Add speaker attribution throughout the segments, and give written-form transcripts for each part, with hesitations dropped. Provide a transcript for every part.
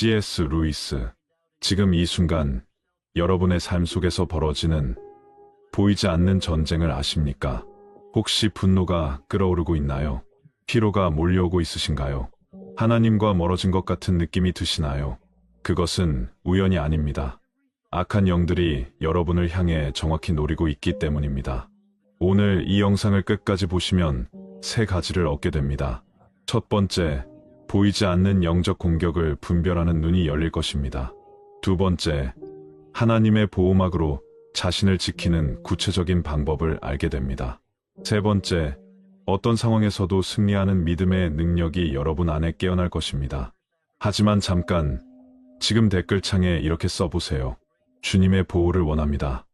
Speaker 1: C.S. 루이스. 지금 이 순간 여러분의 삶 속에서 벌어지는 보이지 않는 전쟁을 아십니까? 혹시 분노가 끓어오르고 있나요? 피로가 몰려오고 있으신가요? 하나님과 멀어진 것 같은 느낌이 드시나요? 그것은 우연이 아닙니다. 악한 영들이 여러분을 향해 정확히 노리고 있기 때문입니다. 오늘 이 영상을 끝까지 보시면 세 가지를 얻게 됩니다. 첫 번째, 보이지 않는 영적 공격을 분별하는 눈이 열릴 것입니다. 두 번째, 하나님의 보호막으로 자신을 지키는 구체적인 방법을 알게 됩니다. 세 번째, 어떤 상황에서도 승리하는 믿음의 능력이 여러분 안에 깨어날 것입니다. 하지만 잠깐, 지금 댓글창에 이렇게 써보세요. 주님의 보호를 원합니다.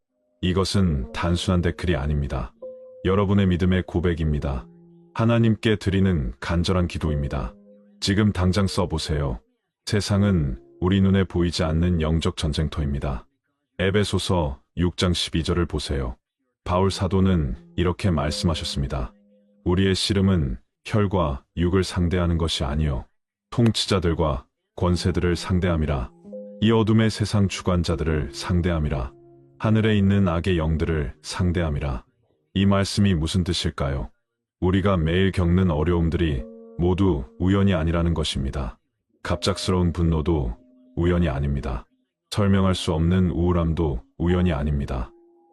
Speaker 1: 이것은 단순한 댓글이 아닙니다. 여러분의 믿음의 고백입니다. 하나님께 드리는 간절한 기도입니다. 지금 당장 써보세요. 세상은 우리 눈에 보이지 않는 영적 전쟁터입니다. 에베소서 6장 12절을 보세요. 바울 사도는 이렇게 말씀하셨습니다. 우리의 씨름은 혈과 육을 상대하는 것이 아니요 통치자들과 권세들을 상대함이라. 이 어둠의 세상 주관자들을 상대함이라. 하늘에 있는 악의 영들을 상대함이라. 이 말씀이 무슨 뜻일까요? 우리가 매일 겪는 어려움들이 모두 우연이 아니라는 것입니다. 갑작스러운 분노도 우연이 아닙니다. 설명할 수 없는 우울함도 우연이 아닙니다.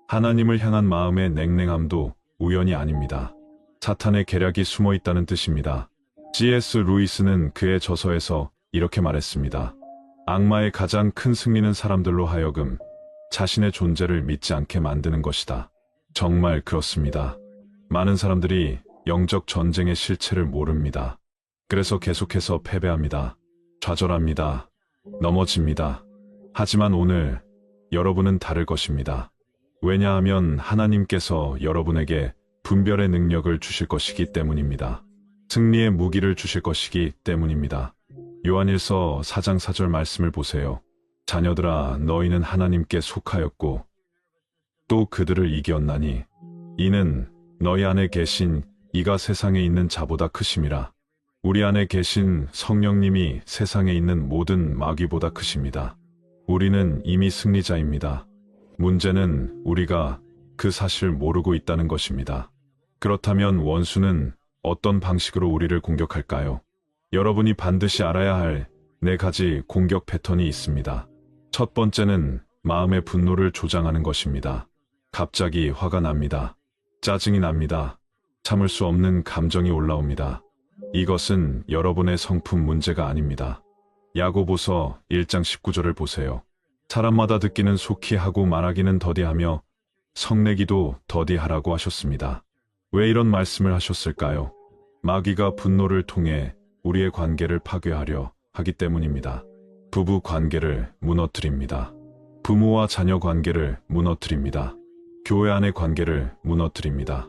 Speaker 1: 하나님을 향한 마음의 냉랭함도 우연이 아닙니다. 사탄의 계략이 숨어 있다는 뜻입니다. C.S. 루이스는 그의 저서에서 이렇게 말했습니다. 악마의 가장 큰 승리는 사람들로 하여금 자신의 존재를 믿지 않게 만드는 것이다. 정말 그렇습니다. 많은 사람들이 영적 전쟁의 실체를 모릅니다. 그래서 계속해서 패배합니다. 좌절합니다. 넘어집니다. 하지만 오늘 여러분은 다를 것입니다. 왜냐하면 하나님께서 여러분에게 분별의 능력을 주실 것이기 때문입니다. 승리의 무기를 주실 것이기 때문입니다. 요한일서 4장 4절 말씀을 보세요. 자녀들아, 너희는 하나님께 속하였고 또 그들을 이겼나니 이는 너희 안에 계신 이가 세상에 있는 자보다 크심이라. 우리 안에 계신 성령님이 세상에 있는 모든 마귀보다 크십니다. 우리는 이미 승리자입니다. 문제는 우리가 그 사실을 모르고 있다는 것입니다. 그렇다면 원수는 어떤 방식으로 우리를 공격할까요? 여러분이 반드시 알아야 할 4가지 공격 패턴이 있습니다. 첫 번째는 마음의 분노를 조장하는 것입니다. 갑자기 화가 납니다. 짜증이 납니다. 참을 수 없는 감정이 올라옵니다. 이것은 여러분의 성품 문제가 아닙니다. 야고보서 1장 19절을 보세요. 사람마다 듣기는 속히 하고 말하기는 더디하며 성내기도 더디하라고 하셨습니다. 왜 이런 말씀을 하셨을까요? 마귀가 분노를 통해 우리의 관계를 파괴하려 하기 때문입니다. 부부 관계를 무너뜨립니다. 부모와 자녀 관계를 무너뜨립니다. 교회 안의 관계를 무너뜨립니다.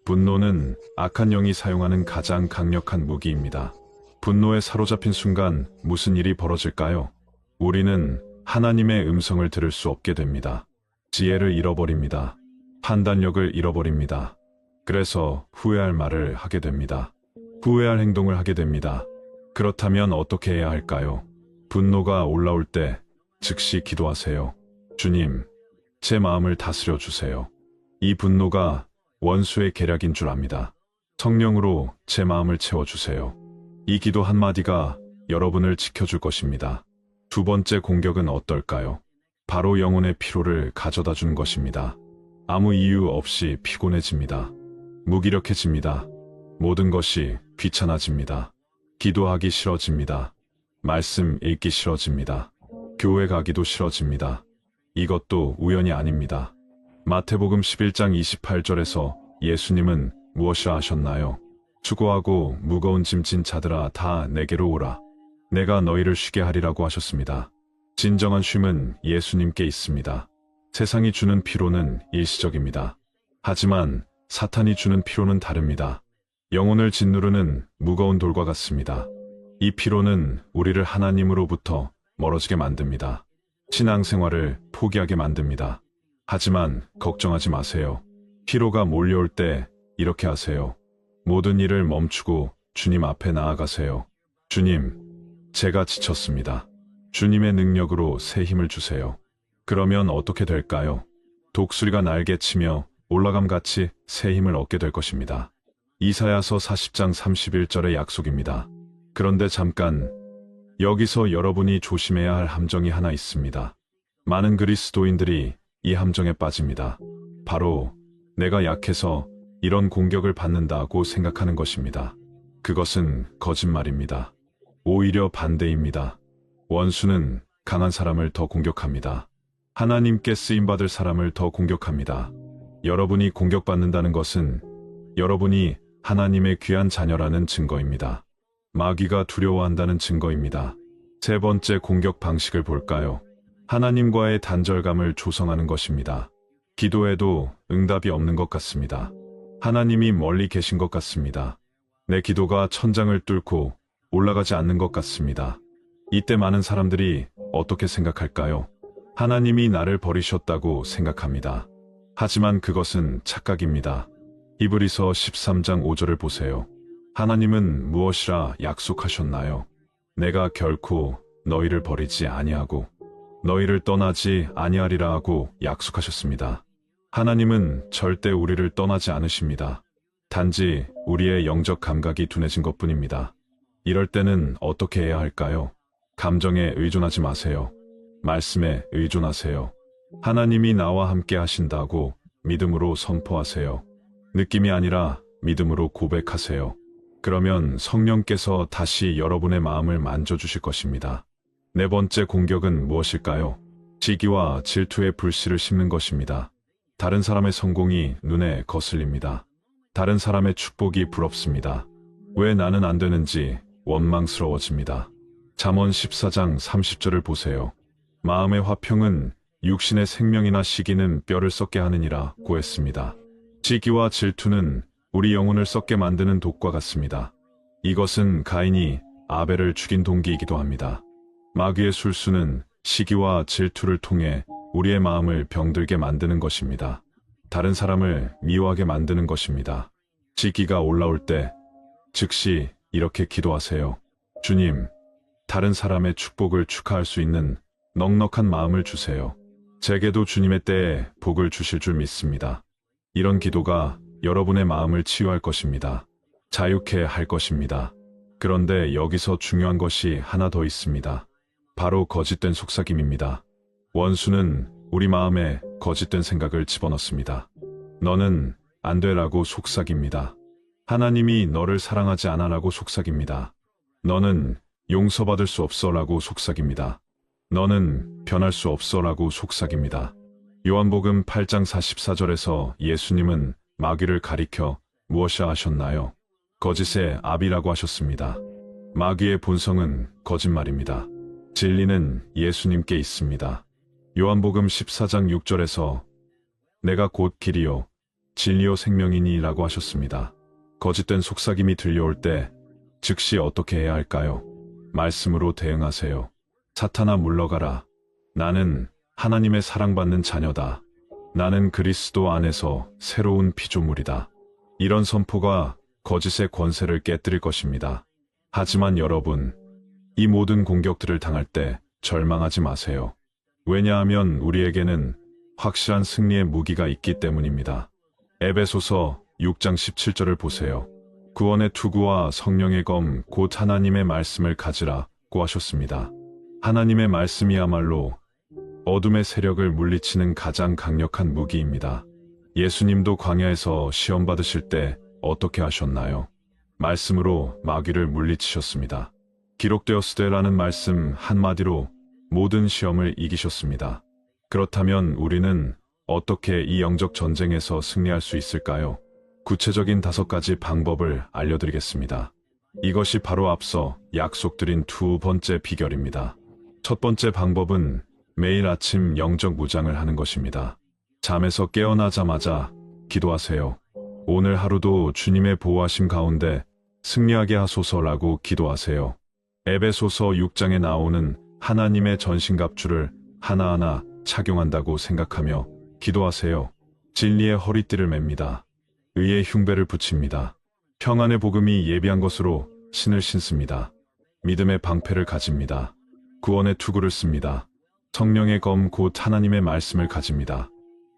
Speaker 1: 분노는 악한 영이 사용하는 가장 강력한 무기입니다. 분노에 사로잡힌 순간 무슨 일이 벌어질까요? 우리는 하나님의 음성을 들을 수 없게 됩니다. 지혜를 잃어버립니다. 판단력을 잃어버립니다. 그래서 후회할 말을 하게 됩니다. 후회할 행동을 하게 됩니다. 그렇다면 어떻게 해야 할까요? 분노가 올라올 때 즉시 기도하세요. 주님, 제 마음을 다스려 주세요. 이 분노가 원수의 계략인 줄 압니다. 성령으로 제 마음을 채워주세요. 이 기도 한마디가 여러분을 지켜줄 것입니다. 두 번째 공격은 어떨까요? 바로 영혼의 피로를 가져다 주는 것입니다. 아무 이유 없이 피곤해집니다. 무기력해집니다. 모든 것이 귀찮아집니다. 기도하기 싫어집니다. 말씀 읽기 싫어집니다. 교회 가기도 싫어집니다. 이것도 우연이 아닙니다. 마태복음 11장 28절에서 예수님은 무엇이라 하셨나요? 수고하고 무거운 짐 진 자들아 다 내게로 오라. 내가 너희를 쉬게 하리라고 하셨습니다. 진정한 쉼은 예수님께 있습니다. 세상이 주는 피로는 일시적입니다. 하지만 사탄이 주는 피로는 다릅니다. 영혼을 짓누르는 무거운 돌과 같습니다. 이 피로는 우리를 하나님으로부터 멀어지게 만듭니다. 신앙생활을 포기하게 만듭니다. 하지만 걱정하지 마세요. 피로가 몰려올 때 이렇게 하세요. 모든 일을 멈추고 주님 앞에 나아가세요. 주님, 제가 지쳤습니다. 주님의 능력으로 새 힘을 주세요. 그러면 어떻게 될까요? 독수리가 날개치며 올라감같이 새 힘을 얻게 될 것입니다. 이사야서 40장 31절의 약속입니다. 그런데 잠깐, 여기서 여러분이 조심해야 할 함정이 하나 있습니다. 많은 그리스도인들이 이 함정에 빠집니다. 바로 내가 약해서 이런 공격을 받는다고 생각하는 것입니다. 그것은 거짓말입니다. 오히려 반대입니다. 원수는 강한 사람을 더 공격합니다. 하나님께 쓰임받을 사람을 더 공격합니다. 여러분이 공격받는다는 것은 여러분이 하나님의 귀한 자녀라는 증거입니다. 마귀가 두려워한다는 증거입니다. 세 번째 공격 방식을 볼까요? 하나님과의 단절감을 조성하는 것입니다. 기도해도 응답이 없는 것 같습니다. 하나님이 멀리 계신 것 같습니다. 내 기도가 천장을 뚫고 올라가지 않는 것 같습니다. 이때 많은 사람들이 어떻게 생각할까요? 하나님이 나를 버리셨다고 생각합니다. 하지만 그것은 착각입니다. 히브리서 13장 5절을 보세요. 하나님은 무엇이라 약속하셨나요? 내가 결코 너희를 버리지 아니하고 너희를 떠나지 아니하리라 하고 약속하셨습니다. 하나님은 절대 우리를 떠나지 않으십니다. 단지 우리의 영적 감각이 둔해진 것뿐입니다. 이럴 때는 어떻게 해야 할까요? 감정에 의존하지 마세요. 말씀에 의존하세요. 하나님이 나와 함께 하신다고 믿음으로 선포하세요. 느낌이 아니라 믿음으로 고백하세요. 그러면 성령께서 다시 여러분의 마음을 만져주실 것입니다. 네 번째 공격은 무엇일까요? 시기와 질투의 불씨를 심는 것입니다. 다른 사람의 성공이 눈에 거슬립니다. 다른 사람의 축복이 부럽습니다. 왜 나는 안 되는지 원망스러워집니다. 잠언 14장 30절을 보세요. 마음의 화평은 육신의 생명이나 시기는 뼈를 썩게 하느니라 고했습니다. 시기와 질투는 우리 영혼을 썩게 만드는 독과 같습니다. 이것은 가인이 아벨을 죽인 동기이기도 합니다. 마귀의 술수는 시기와 질투를 통해 우리의 마음을 병들게 만드는 것입니다. 다른 사람을 미워하게 만드는 것입니다. 시기가 올라올 때 즉시 이렇게 기도하세요. 주님, 다른 사람의 축복을 축하할 수 있는 넉넉한 마음을 주세요. 제게도 주님의 때에 복을 주실 줄 믿습니다. 이런 기도가 여러분의 마음을 치유할 것입니다. 자유케 할 것입니다. 그런데 여기서 중요한 것이 하나 더 있습니다. 바로 거짓된 속삭임입니다. 원수는 우리 마음에 거짓된 생각을 집어넣습니다. 너는 안 되라고 속삭입니다. 하나님이 너를 사랑하지 않아라고 속삭입니다. 너는 용서받을 수 없어라고 속삭입니다. 너는 변할 수 없어라고 속삭입니다. 요한복음 8장 44절에서 예수님은 마귀를 가리켜 무엇이라 하셨나요? 거짓의 아비라고 하셨습니다. 마귀의 본성은 거짓말입니다. 진리는 예수님께 있습니다. 요한복음 14장 6절에서 내가 곧 길이요 진리요 생명이니 라고 하셨습니다. 거짓된 속삭임이 들려올 때 즉시 어떻게 해야 할까요? 말씀으로 대응하세요. 사탄아 물러가라. 나는 하나님의 사랑받는 자녀다. 나는 그리스도 안에서 새로운 피조물이다. 이런 선포가 거짓의 권세를 깨뜨릴 것입니다. 하지만 여러분, 이 모든 공격들을 당할 때 절망하지 마세요. 왜냐하면 우리에게는 확실한 승리의 무기가 있기 때문입니다. 에베소서 6장 17절을 보세요. 구원의 투구와 성령의 검 곧 하나님의 말씀을 가지라고 하셨습니다. 하나님의 말씀이야말로 어둠의 세력을 물리치는 가장 강력한 무기입니다. 예수님도 광야에서 시험 받으실 때 어떻게 하셨나요? 말씀으로 마귀를 물리치셨습니다. 기록되었으되라는 말씀 한마디로 모든 시험을 이기셨습니다. 그렇다면 우리는 어떻게 이 영적 전쟁에서 승리할 수 있을까요? 구체적인 5가지 방법을 알려드리겠습니다. 이것이 바로 앞서 약속드린 두 번째 비결입니다. 첫 번째 방법은 매일 아침 영적 무장을 하는 것입니다. 잠에서 깨어나자마자 기도하세요. 오늘 하루도 주님의 보호하심 가운데 승리하게 하소서라고 기도하세요. 에베소서 6장에 나오는 하나님의 전신갑주를 하나하나 착용한다고 생각하며 기도하세요. 진리의 허리띠를 맵니다. 의의 흉배를 붙입니다. 평안의 복음이 예비한 것으로 신을 신습니다. 믿음의 방패를 가집니다. 구원의 투구를 씁니다. 성령의 검 곧 하나님의 말씀을 가집니다.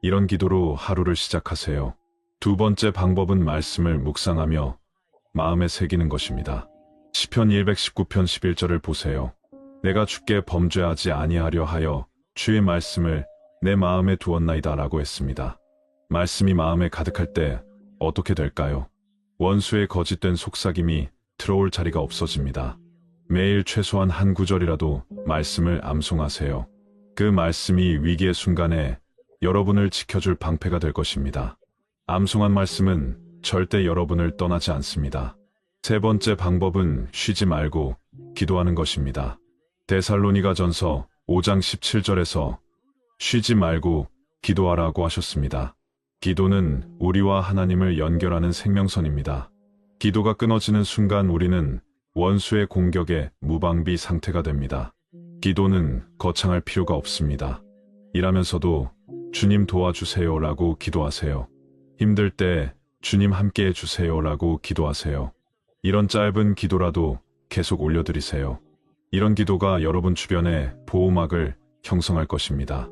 Speaker 1: 이런 기도로 하루를 시작하세요. 두 번째 방법은 말씀을 묵상하며 마음에 새기는 것입니다. 시편 119편 11절을 보세요. 내가 주께 범죄하지 아니하려 하여 주의 말씀을 내 마음에 두었나이다 라고 했습니다. 말씀이 마음에 가득할 때 어떻게 될까요? 원수의 거짓된 속삭임이 들어올 자리가 없어집니다. 매일 최소한 한 구절이라도 말씀을 암송하세요. 그 말씀이 위기의 순간에 여러분을 지켜줄 방패가 될 것입니다. 암송한 말씀은 절대 여러분을 떠나지 않습니다. 세 번째 방법은 쉬지 말고 기도하는 것입니다. 데살로니가전서 5장 17절에서 쉬지 말고 기도하라고 하셨습니다. 기도는 우리와 하나님을 연결하는 생명선입니다. 기도가 끊어지는 순간 우리는 원수의 공격에 무방비 상태가 됩니다. 기도는 거창할 필요가 없습니다. 일하면서도 주님 도와주세요 라고 기도하세요. 힘들 때 주님 함께 해주세요 라고 기도하세요. 이런 짧은 기도라도 계속 올려드리세요. 이런 기도가 여러분 주변에 보호막을 형성할 것입니다.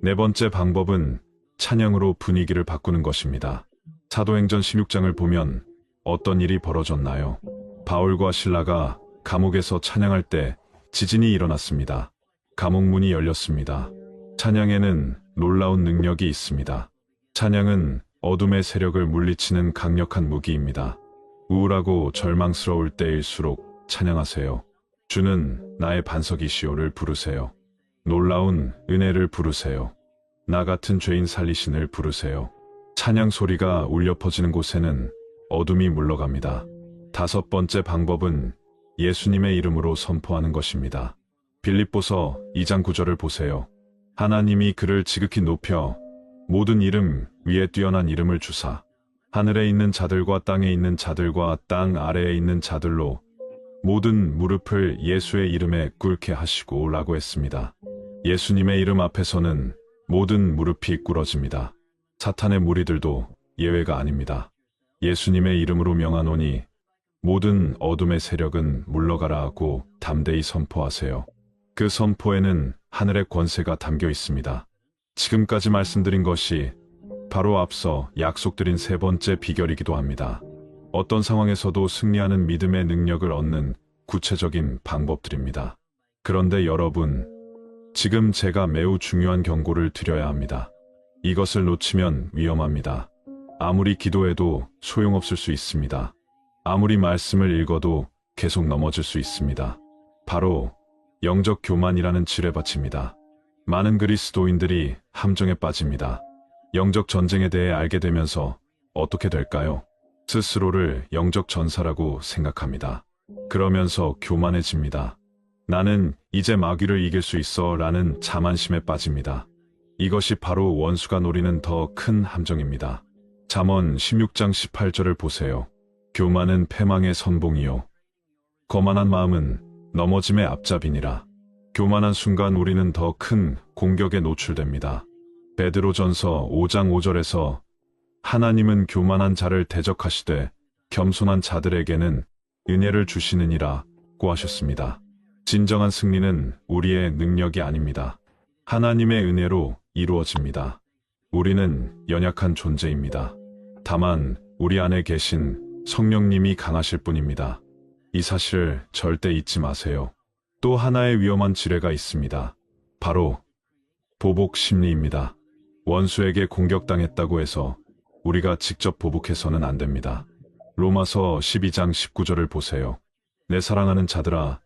Speaker 1: 네 번째 방법은 찬양으로 분위기를 바꾸는 것입니다. 사도행전 16장을 보면 어떤 일이 벌어졌나요? 바울과 실라가 감옥에서 찬양할 때 지진이 일어났습니다. 감옥 문이 열렸습니다. 찬양에는 놀라운 능력이 있습니다. 찬양은 어둠의 세력을 물리치는 강력한 무기입니다. 우울하고 절망스러울 때일수록 찬양하세요. 주는 나의 반석이시오를 부르세요. 놀라운 은혜를 부르세요. 나 같은 죄인 살리신을 부르세요. 찬양 소리가 울려 퍼지는 곳에는 어둠이 물러갑니다. 다섯 번째 방법은 예수님의 이름으로 선포하는 것입니다. 빌립보서 2장 9절을 보세요. 하나님이 그를 지극히 높여 모든 이름 위에 뛰어난 이름을 주사 하늘에 있는 자들과 땅에 있는 자들과 땅 아래에 있는 자들로 모든 무릎을 예수의 이름에 꿇게 하시고 라고 했습니다. 예수님의 이름 앞에서는 모든 무릎이 꿇어집니다. 사탄의 무리들도 예외가 아닙니다. 예수님의 이름으로 명하노니 모든 어둠의 세력은 물러가라 하고 담대히 선포하세요. 그 선포에는 하늘의 권세가 담겨 있습니다. 지금까지 말씀드린 것이 바로 앞서 약속드린 세 번째 비결이기도 합니다. 어떤 상황에서도 승리하는 믿음의 능력을 얻는 구체적인 방법들입니다. 그런데 여러분, 지금 제가 매우 중요한 경고를 드려야 합니다. 이것을 놓치면 위험합니다. 아무리 기도해도 소용없을 수 있습니다. 아무리 말씀을 읽어도 계속 넘어질 수 있습니다. 바로 영적 교만이라는 지뢰밭입니다. 많은 그리스도인들이 함정에 빠집니다. 영적 전쟁에 대해 알게 되면서 어떻게 될까요? 스스로를 영적 전사라고 생각합니다. 그러면서 교만해집니다. 나는 이제 마귀를 이길 수 있어 라는 자만심에 빠집니다. 이것이 바로 원수가 노리는 더 큰 함정입니다. 잠언 16장 18절을 보세요. 교만은 패망의 선봉이요 거만한 마음은 넘어짐의 앞잡이니라. 교만한 순간 우리는 더 큰 공격에 노출됩니다. 베드로전서 5장 5절에서 하나님은 교만한 자를 대적하시되 겸손한 자들에게는 은혜를 주시느니라고 하셨습니다. 진정한 승리는 우리의 능력이 아닙니다. 하나님의 은혜로 이루어집니다. 우리는 연약한 존재입니다. 다만 우리 안에 계신 성령님이 강하실 뿐입니다. 이 사실 절대 잊지 마세요. 또 하나의 위험한 지뢰가 있습니다. 바로 보복 심리입니다. 원수에게 공격당했다고 해서 우리가 직접 보복해서는 안 됩니다. 로마서 12장 19절을 보세요. 내 사랑하는 자들아,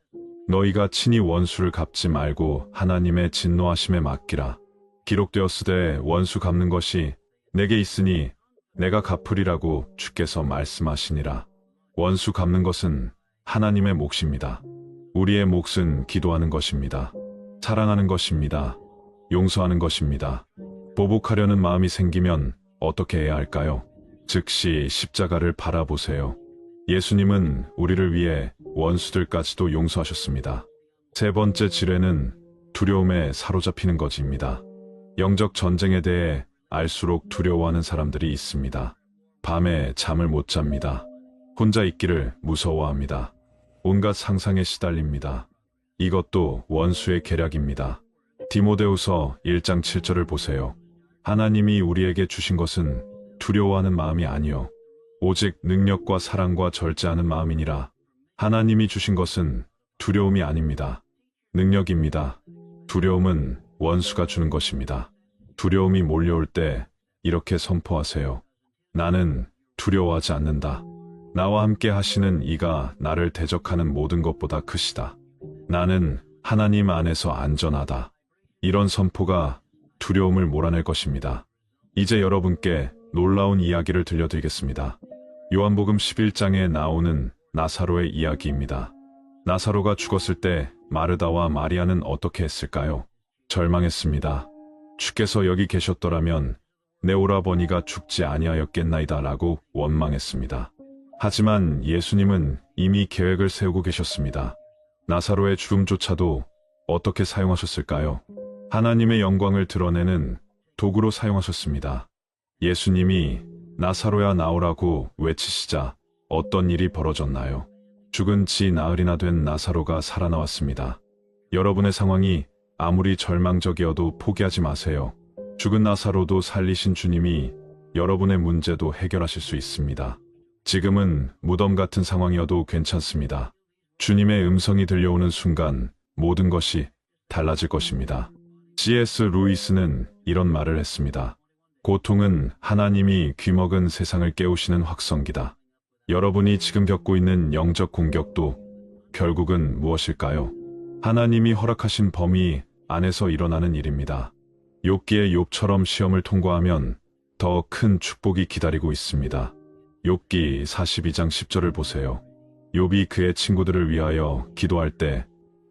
Speaker 1: 너희가 친히 원수를 갚지 말고 하나님의 진노하심에 맡기라. 기록되었으되 원수 갚는 것이 내게 있으니 내가 갚으리라고 주께서 말씀하시니라. 원수 갚는 것은 하나님의 몫입니다. 우리의 몫은 기도하는 것입니다. 사랑하는 것입니다. 용서하는 것입니다. 보복하려는 마음이 생기면 어떻게 해야 할까요? 즉시 십자가를 바라보세요. 예수님은 우리를 위해 원수들까지도 용서하셨습니다. 세 번째 지뢰는 두려움에 사로잡히는 것입니다. 영적 전쟁에 대해 알수록 두려워하는 사람들이 있습니다. 밤에 잠을 못 잡니다. 혼자 있기를 무서워합니다. 온갖 상상에 시달립니다. 이것도 원수의 계략입니다. 디모데후서 1장 7절을 보세요. 하나님이 우리에게 주신 것은 두려워하는 마음이 아니요 오직 능력과 사랑과 절제하는 마음이니라. 하나님이 주신 것은 두려움이 아닙니다. 능력입니다. 두려움은 원수가 주는 것입니다. 두려움이 몰려올 때 이렇게 선포하세요. 나는 두려워하지 않는다. 나와 함께 하시는 이가 나를 대적하는 모든 것보다 크시다. 나는 하나님 안에서 안전하다. 이런 선포가 두려움을 몰아낼 것입니다. 이제 여러분께 놀라운 이야기를 들려드리겠습니다. 요한복음 11장에 나오는 나사로의 이야기입니다. 나사로가 죽었을 때 마르다와 마리아는 어떻게 했을까요? 절망했습니다. 주께서 여기 계셨더라면 내 오라버니가 죽지 아니하였겠나이다 라고 원망했습니다. 하지만 예수님은 이미 계획을 세우고 계셨습니다. 나사로의 죽음조차도 어떻게 사용하셨을까요? 하나님의 영광을 드러내는 도구로 사용하셨습니다. 예수님이 나사로야 나오라고 외치시자 어떤 일이 벌어졌나요? 죽은 지 나흘이나 된 나사로가 살아나왔습니다. 여러분의 상황이 아무리 절망적이어도 포기하지 마세요. 죽은 나사로도 살리신 주님이 여러분의 문제도 해결하실 수 있습니다. 지금은 무덤 같은 상황이어도 괜찮습니다. 주님의 음성이 들려오는 순간 모든 것이 달라질 것입니다. C.S. 루이스는 이런 말을 했습니다. 고통은 하나님이 귀먹은 세상을 깨우시는 확성기다. 여러분이 지금 겪고 있는 영적 공격도 결국은 무엇일까요? 하나님이 허락하신 범위 안에서 일어나는 일입니다. 욥기의 욥처럼 시험을 통과하면 더 큰 축복이 기다리고 있습니다. 욥기 42장 10절을 보세요. 욥이 그의 친구들을 위하여 기도할 때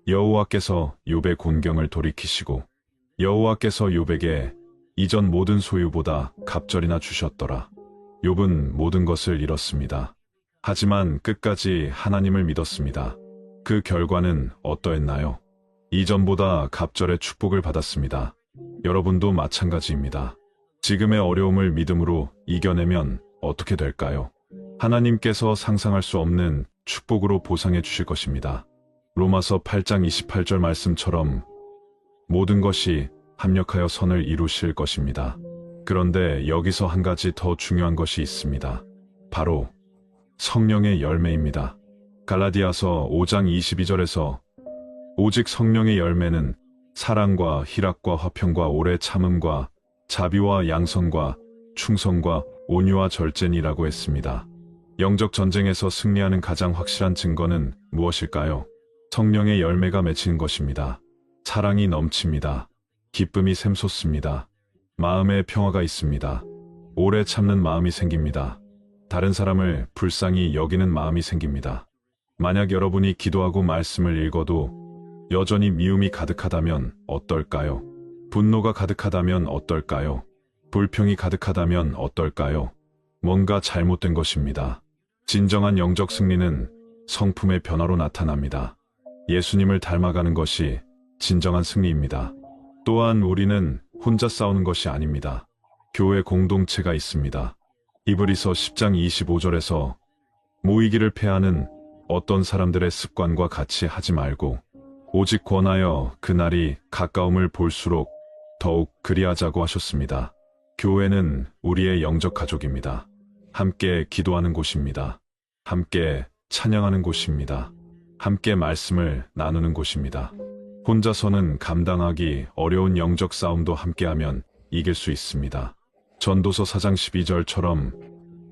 Speaker 1: 여호와께서 욥의 곤경을 돌이키시고 여호와께서 욥에게 이전 모든 소유보다 갑절이나 주셨더라. 욥은 모든 것을 잃었습니다. 하지만 끝까지 하나님을 믿었습니다. 그 결과는 어떠했나요? 이전보다 갑절의 축복을 받았습니다. 여러분도 마찬가지입니다. 지금의 어려움을 믿음으로 이겨내면 어떻게 될까요? 하나님께서 상상할 수 없는 축복으로 보상해 주실 것입니다. 로마서 8장 28절 말씀처럼 모든 것이 합력하여 선을 이루실 것입니다. 그런데 여기서 한 가지 더 중요한 것이 있습니다. 바로 성령의 열매입니다. 갈라디아서 5장 22절에서 오직 성령의 열매는 사랑과 희락과 화평과 오래 참음과 자비와 양선과 충성과 온유와 절제니라고 했습니다. 영적 전쟁에서 승리하는 가장 확실한 증거는 무엇일까요? 성령의 열매가 맺히는 것입니다. 사랑이 넘칩니다. 기쁨이 샘솟습니다. 마음에 평화가 있습니다. 오래 참는 마음이 생깁니다. 다른 사람을 불쌍히 여기는 마음이 생깁니다. 만약 여러분이 기도하고 말씀을 읽어도 여전히 미움이 가득하다면 어떨까요? 분노가 가득하다면 어떨까요? 불평이 가득하다면 어떨까요? 뭔가 잘못된 것입니다. 진정한 영적 승리는 성품의 변화로 나타납니다. 예수님을 닮아가는 것이 진정한 승리입니다. 또한 우리는 혼자 싸우는 것이 아닙니다. 교회 공동체가 있습니다. 히브리서 10장 25절에서 모이기를 패하는 어떤 사람들의 습관과 같이 하지 말고 오직 권하여 그날이 가까움을 볼수록 더욱 그리하자고 하셨습니다. 교회는 우리의 영적 가족입니다. 함께 기도하는 곳입니다. 함께 찬양하는 곳입니다. 함께 말씀을 나누는 곳입니다. 혼자서는 감당하기 어려운 영적 싸움도 함께하면 이길 수 있습니다. 전도서 4장 12절처럼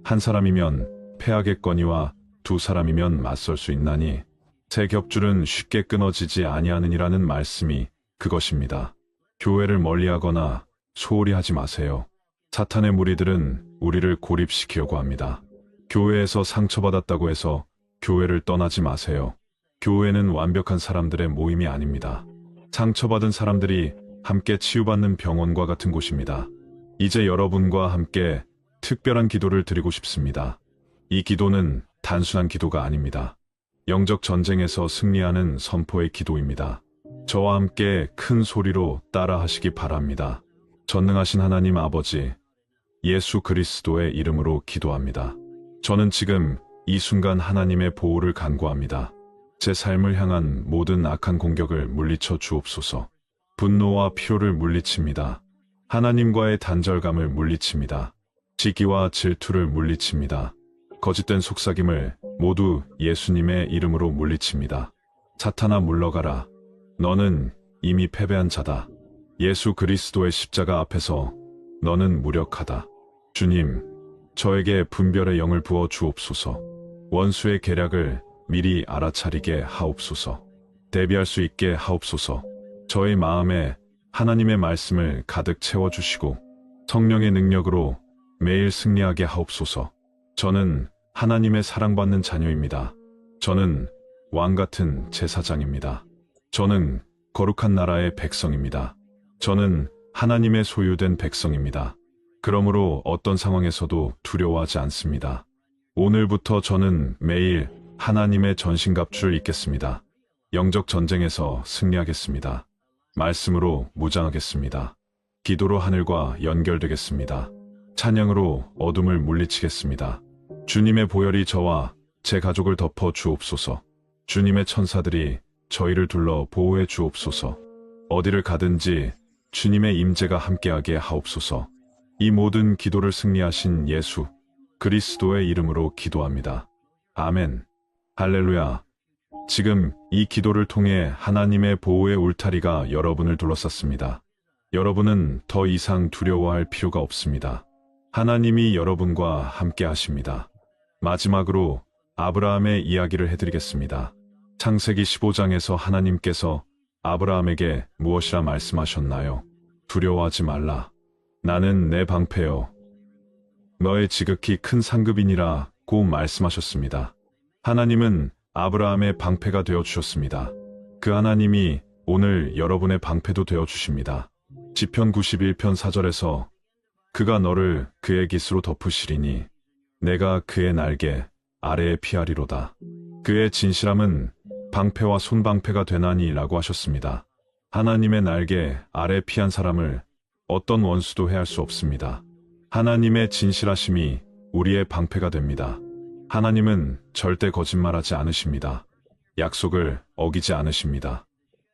Speaker 1: 한 사람이면 패하겠거니와 두 사람이면 맞설 수 있나니 새 겹줄은 쉽게 끊어지지 아니하느니라는 말씀이 그것입니다. 교회를 멀리하거나 소홀히 하지 마세요. 사탄의 무리들은 우리를 고립시키려고 합니다. 교회에서 상처받았다고 해서 교회를 떠나지 마세요. 교회는 완벽한 사람들의 모임이 아닙니다. 상처받은 사람들이 함께 치유받는 병원과 같은 곳입니다. 이제 여러분과 함께 특별한 기도를 드리고 싶습니다. 이 기도는 단순한 기도가 아닙니다. 영적 전쟁에서 승리하는 선포의 기도입니다. 저와 함께 큰 소리로 따라하시기 바랍니다. 전능하신 하나님 아버지, 예수 그리스도의 이름으로 기도합니다. 저는 지금 이 순간 하나님의 보호를 간구합니다. 제 삶을 향한 모든 악한 공격을 물리쳐 주옵소서. 분노와 피로를 물리칩니다. 하나님과의 단절감을 물리칩니다. 시기와 질투를 물리칩니다. 거짓된 속삭임을 모두 예수님의 이름으로 물리칩니다. 사탄아 물러가라. 너는 이미 패배한 자다. 예수 그리스도의 십자가 앞에서 너는 무력하다. 주님, 저에게 분별의 영을 부어 주옵소서. 원수의 계략을 미리 알아차리게 하옵소서. 대비할 수 있게 하옵소서. 저의 마음에 하나님의 말씀을 가득 채워주시고 성령의 능력으로 매일 승리하게 하옵소서. 저는 하나님의 사랑받는 자녀입니다. 저는 왕같은 제사장입니다. 저는 거룩한 나라의 백성입니다. 저는 하나님의 소유된 백성입니다. 그러므로 어떤 상황에서도 두려워하지 않습니다. 오늘부터 저는 매일 하나님의 전신갑주를 입겠습니다. 영적 전쟁에서 승리하겠습니다. 말씀으로 무장하겠습니다. 기도로 하늘과 연결되겠습니다. 찬양으로 어둠을 물리치겠습니다. 주님의 보혈이 저와 제 가족을 덮어 주옵소서. 주님의 천사들이 저희를 둘러 보호해 주옵소서. 어디를 가든지 주님의 임재가 함께하게 하옵소서. 이 모든 기도를 승리하신 예수 그리스도의 이름으로 기도합니다. 아멘. 할렐루야. 지금 이 기도를 통해 하나님의 보호의 울타리가 여러분을 둘러쌌습니다. 여러분은 더 이상 두려워할 필요가 없습니다. 하나님이 여러분과 함께 하십니다. 마지막으로 아브라함의 이야기를 해드리겠습니다. 창세기 15장에서 하나님께서 아브라함에게 무엇이라 말씀하셨나요? 두려워하지 말라. 나는 내 방패요. 너의 지극히 큰 상급이니라 고 말씀하셨습니다. 하나님은 아브라함의 방패가 되어주셨습니다. 그 하나님이 오늘 여러분의 방패도 되어주십니다. 시편 91편 4절에서 그가 너를 그의 깃으로 덮으시리니 내가 그의 날개 아래에 피하리로다. 그의 진실함은 방패와 손방패가 되나니 라고 하셨습니다. 하나님의 날개 아래 피한 사람을 어떤 원수도 해할 수 없습니다. 하나님의 진실하심이 우리의 방패가 됩니다. 하나님은 절대 거짓말하지 않으십니다. 약속을 어기지 않으십니다.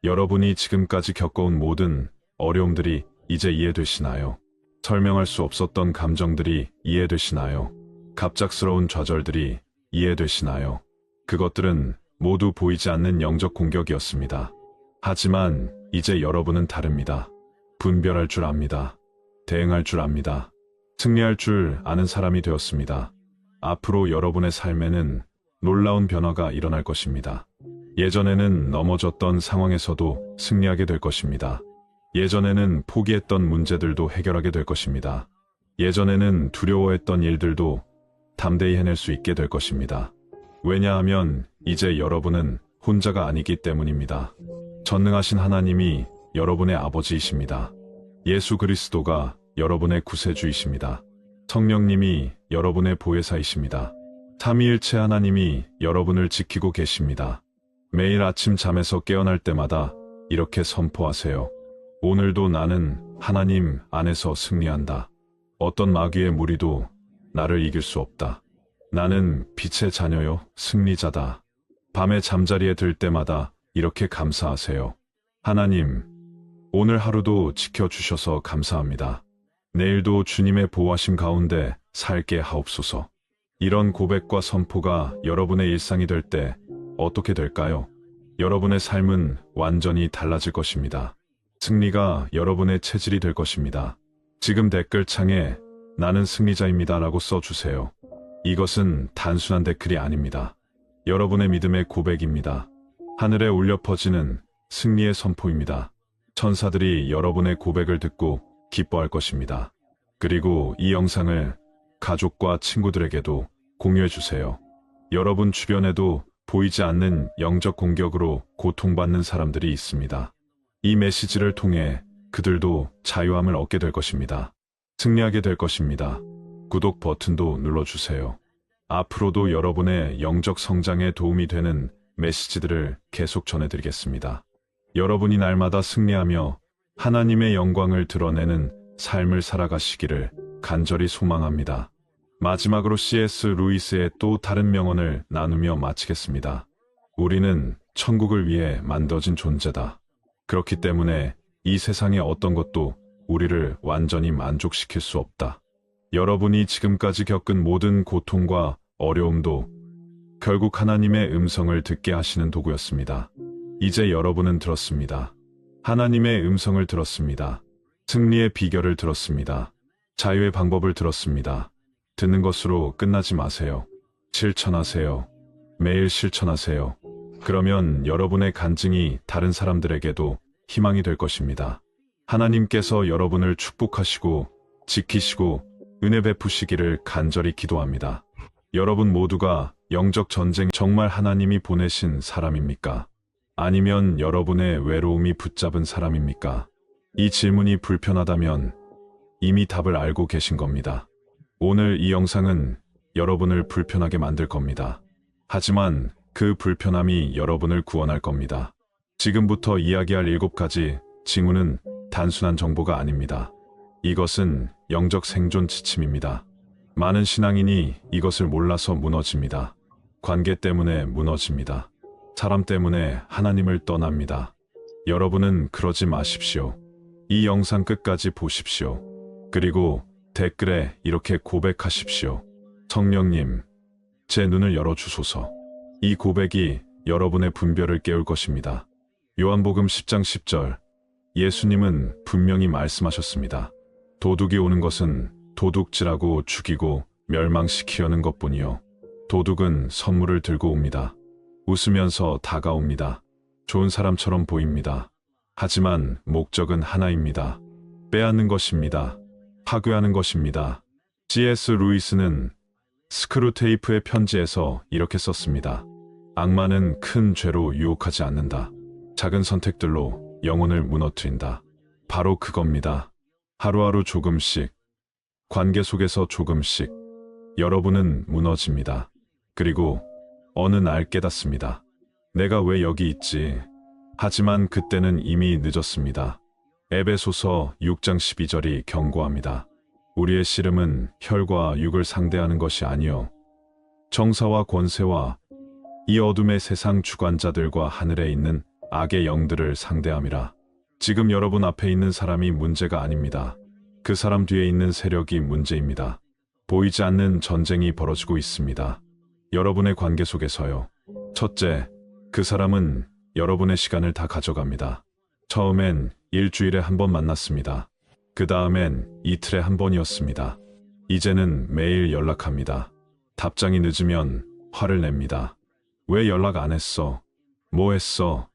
Speaker 1: 여러분이 지금까지 겪어온 모든 어려움들이 이제 이해되시나요? 설명할 수 없었던 감정들이 이해되시나요? 갑작스러운 좌절들이 이해되시나요? 그것들은 모두 보이지 않는 영적 공격이었습니다. 하지만 이제 여러분은 다릅니다. 분별할 줄 압니다. 대응할 줄 압니다. 승리할 줄 아는 사람이 되었습니다. 앞으로 여러분의 삶에는 놀라운 변화가 일어날 것입니다. 예전에는 넘어졌던 상황에서도 승리하게 될 것입니다. 예전에는 포기했던 문제들도 해결하게 될 것입니다. 예전에는 두려워했던 일들도 담대히 해낼 수 있게 될 것입니다. 왜냐하면 이제 여러분은 혼자가 아니기 때문입니다. 전능하신 하나님이 여러분의 아버지이십니다. 예수 그리스도가 여러분의 구세주이십니다. 성령님이 여러분의 보혜사이십니다. 삼위일체 하나님이 여러분을 지키고 계십니다. 매일 아침 잠에서 깨어날 때마다 이렇게 선포하세요. 오늘도 나는 하나님 안에서 승리한다. 어떤 마귀의 무리도 나를 이길 수 없다. 나는 빛의 자녀요, 승리자다. 밤에 잠자리에 들 때마다 이렇게 감사하세요. 하나님, 오늘 하루도 지켜주셔서 감사합니다. 내일도 주님의 보호하심 가운데 살게 하옵소서. 이런 고백과 선포가 여러분의 일상이 될 때 어떻게 될까요? 여러분의 삶은 완전히 달라질 것입니다. 승리가 여러분의 체질이 될 것입니다. 지금 댓글창에 나는 승리자입니다 라고 써주세요. 이것은 단순한 댓글이 아닙니다. 여러분의 믿음의 고백입니다. 하늘에 울려 퍼지는 승리의 선포입니다. 천사들이 여러분의 고백을 듣고 기뻐할 것입니다. 그리고 이 영상을 가족과 친구들에게도 공유해주세요. 여러분 주변에도 보이지 않는 영적 공격으로 고통받는 사람들이 있습니다. 이 메시지를 통해 그들도 자유함을 얻게 될 것입니다. 승리하게 될 것입니다. 구독 버튼도 눌러주세요. 앞으로도 여러분의 영적 성장에 도움이 되는 메시지들을 계속 전해드리겠습니다. 여러분이 날마다 승리하며 하나님의 영광을 드러내는 삶을 살아가시기를 간절히 소망합니다. 마지막으로 C.S. 루이스의 또 다른 명언을 나누며 마치겠습니다. 우리는 천국을 위해 만들어진 존재다. 그렇기 때문에 이 세상의 어떤 것도 우리를 완전히 만족시킬 수 없다. 여러분이 지금까지 겪은 모든 고통과 어려움도 결국 하나님의 음성을 듣게 하시는 도구였습니다. 이제 여러분은 들었습니다. 하나님의 음성을 들었습니다. 승리의 비결을 들었습니다. 자유의 방법을 들었습니다. 듣는 것으로 끝나지 마세요. 실천하세요. 매일 실천하세요. 그러면 여러분의 간증이 다른 사람들에게도 희망이 될 것입니다. 하나님께서 여러분을 축복하시고 지키시고 은혜 베푸시기를 간절히 기도합니다. 여러분 모두가 영적 전쟁 정말 하나님이 보내신 사람입니까? 아니면 여러분의 외로움이 붙잡은 사람입니까? 이 질문이 불편하다면 이미 답을 알고 계신 겁니다. 오늘 이 영상은 여러분을 불편하게 만들 겁니다. 하지만 그 불편함이 여러분을 구원할 겁니다. 지금부터 이야기할 7가지 징후는 단순한 정보가 아닙니다. 이것은 영적 생존 지침입니다. 많은 신앙인이 이것을 몰라서 무너집니다. 관계 때문에 무너집니다. 사람 때문에 하나님을 떠납니다. 여러분은 그러지 마십시오. 이 영상 끝까지 보십시오. 그리고 댓글에 이렇게 고백하십시오. 성령님, 제 눈을 열어주소서. 이 고백이 여러분의 분별을 깨울 것입니다. 요한복음 10장 10절, 예수님은 분명히 말씀하셨습니다. 도둑이 오는 것은 도둑질하고 죽이고 멸망시키려는 것뿐이요. 도둑은 선물을 들고 옵니다. 웃으면서 다가옵니다. 좋은 사람처럼 보입니다. 하지만 목적은 하나입니다. 빼앗는 것입니다. 파괴하는 것입니다. C.S. 루이스는 스크루테이프의 편지에서 이렇게 썼습니다. 악마는 큰 죄로 유혹하지 않는다. 작은 선택들로 영혼을 무너뜨린다. 바로 그겁니다. 하루하루 조금씩, 관계 속에서 조금씩 여러분은 무너집니다. 그리고 어느 날 깨닫습니다. 내가 왜 여기 있지? 하지만 그때는 이미 늦었습니다. 에베소서 6장 12절이 경고합니다. 우리의 씨름은 혈과 육을 상대하는 것이 아니요 정사와 권세와 이 어둠의 세상 주관자들과 하늘에 있는 악의 영들을 상대함이라. 지금 여러분 앞에 있는 사람이 문제가 아닙니다. 그 사람 뒤에 있는 세력이 문제입니다. 보이지 않는 전쟁이 벌어지고 있습니다. 여러분의 관계 속에서요. 첫째, 그 사람은 여러분의 시간을 다 가져갑니다. 처음엔 일주일에 한 번 만났습니다. 그 다음엔 이틀에 한 번이었습니다. 이제는 매일 연락합니다. 답장이 늦으면 화를 냅니다. 왜 연락 안 했어? 뭐 했어?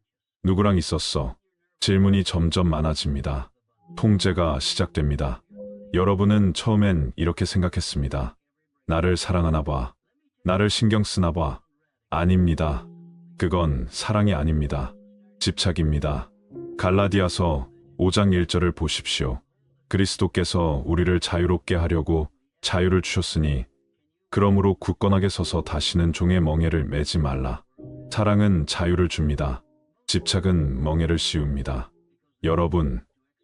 Speaker 1: 누구랑 있었어? 질문이 점점 많아집니다. 통제가 시작됩니다. 여러분은 처음엔 이렇게 생각했습니다. 나를 사랑하나 봐. 나를 신경 쓰나 봐. 아닙니다. 그건 사랑이 아닙니다. 집착입니다. 갈라디아서 5장 1절을 보십시오. 그리스도께서 우리를 자유롭게 하려고 자유를 주셨으니 그러므로 굳건하게 서서 다시는 종의 멍에를 매지 말라. 사랑은 자유를 줍니다. 집착은 멍에를 씌웁니다. 여러분,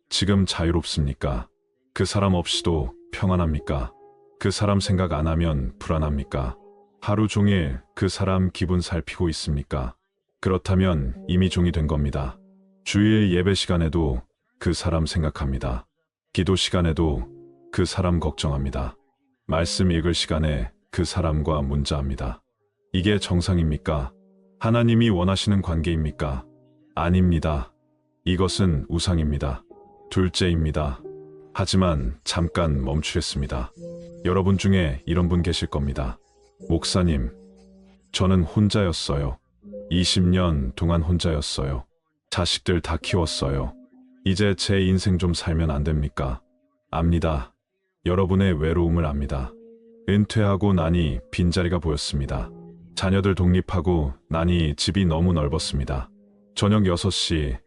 Speaker 1: 지금 자유롭습니까? 그 사람 없이도 평안합니까? 그 사람 생각 안 하면 불안합니까? 하루 종일 그 사람 기분 살피고 있습니까? 그렇다면 이미 종이 된 겁니다. 주일 예배 시간에도 그 사람 생각합니다. 기도 시간에도 그 사람 걱정합니다. 말씀 읽을 시간에 그 사람과 문자합니다. 이게 정상입니까? 하나님이 원하시는 관계입니까? 아닙니다. 이것은 우상입니다. 둘째입니다. 하지만 잠깐 멈추겠습니다. 여러분 중에 이런 분 계실 겁니다. 목사님, 저는 혼자였어요. 20년 동안 혼자였어요. 자식들 다 키웠어요. 이제 제 인생 좀 살면 안 됩니까? 압니다. 여러분의 외로움을 압니다. 은퇴하고 나니 빈자리가 보였습니다. 자녀들 독립하고 나니 집이 너무 넓었습니다. 저녁 6시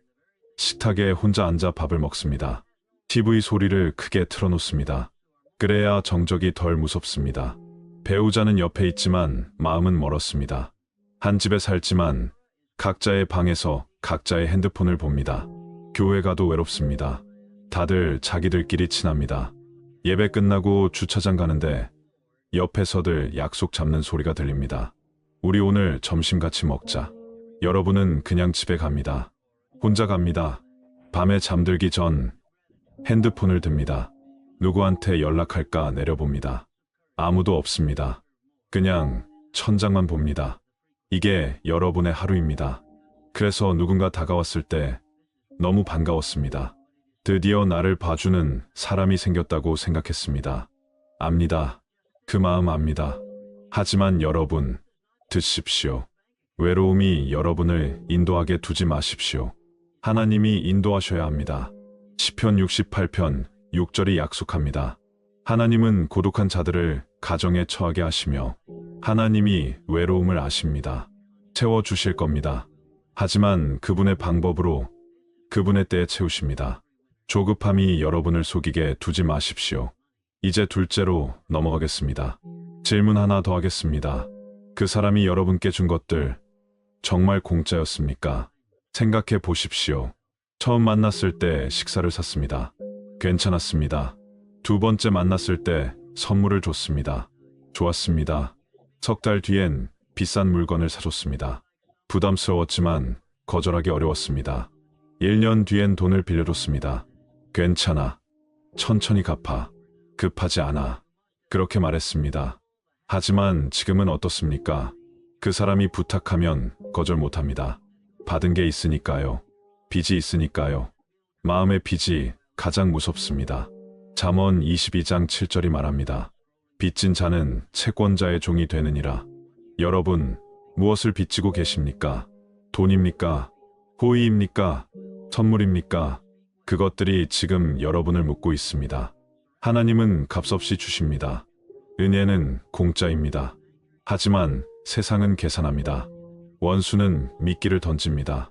Speaker 1: 식탁에 혼자 앉아 밥을 먹습니다. TV 소리를 크게 틀어놓습니다. 그래야 정적이 덜 무섭습니다. 배우자는 옆에 있지만 마음은 멀었습니다. 한 집에 살지만 각자의 방에서 각자의 핸드폰을 봅니다. 교회 가도 외롭습니다. 다들 자기들끼리 친합니다. 예배 끝나고 주차장 가는데 옆에서들 약속 잡는 소리가 들립니다. 우리 오늘 점심 같이 먹자. 여러분은 그냥 집에 갑니다. 혼자 갑니다. 밤에 잠들기 전 핸드폰을 듭니다. 누구한테 연락할까 내려봅니다. 아무도 없습니다. 그냥 천장만 봅니다. 이게 여러분의 하루입니다. 그래서 누군가 다가왔을 때 너무 반가웠습니다. 드디어 나를 봐주는 사람이 생겼다고 생각했습니다. 압니다. 그 마음 압니다. 하지만 여러분, 듣십시오. 외로움이 여러분을 인도하게 두지 마십시오. 하나님이 인도하셔야 합니다. 시편 68편 6절이 약속합니다. 하나님은 고독한 자들을 가정에 처하게 하시며 하나님이 외로움을 아십니다. 채워주실 겁니다. 하지만 그분의 방법으로 그분의 때에 채우십니다. 조급함이 여러분을 속이게 두지 마십시오. 이제 둘째로 넘어가겠습니다. 질문 하나 더 하겠습니다. 그 사람이 여러분께 준 것들 정말 공짜였습니까? 생각해 보십시오. 처음 만났을 때 식사를 샀습니다. 괜찮았습니다. 두 번째 만났을 때 선물을 줬습니다. 좋았습니다. 석 달 뒤엔 비싼 물건을 사줬습니다. 부담스러웠지만 거절하기 어려웠습니다. 1년 뒤엔 돈을 빌려줬습니다. 괜찮아. 천천히 갚아. 급하지 않아. 그렇게 말했습니다. 하지만 지금은 어떻습니까? 그 사람이 부탁하면 거절 못합니다. 받은 게 있으니까요. 빚이 있으니까요. 마음의 빚이 가장 무섭습니다. 잠언 22장 7절이 말합니다. 빚진 자는 채권자의 종이 되느니라. 여러분, 무엇을 빚지고 계십니까? 돈입니까? 호의입니까? 선물입니까? 그것들이 지금 여러분을 묶고 있습니다. 하나님은 값없이 주십니다. 은혜는 공짜입니다. 하지만 세상은 계산합니다. 원수는 미끼를 던집니다.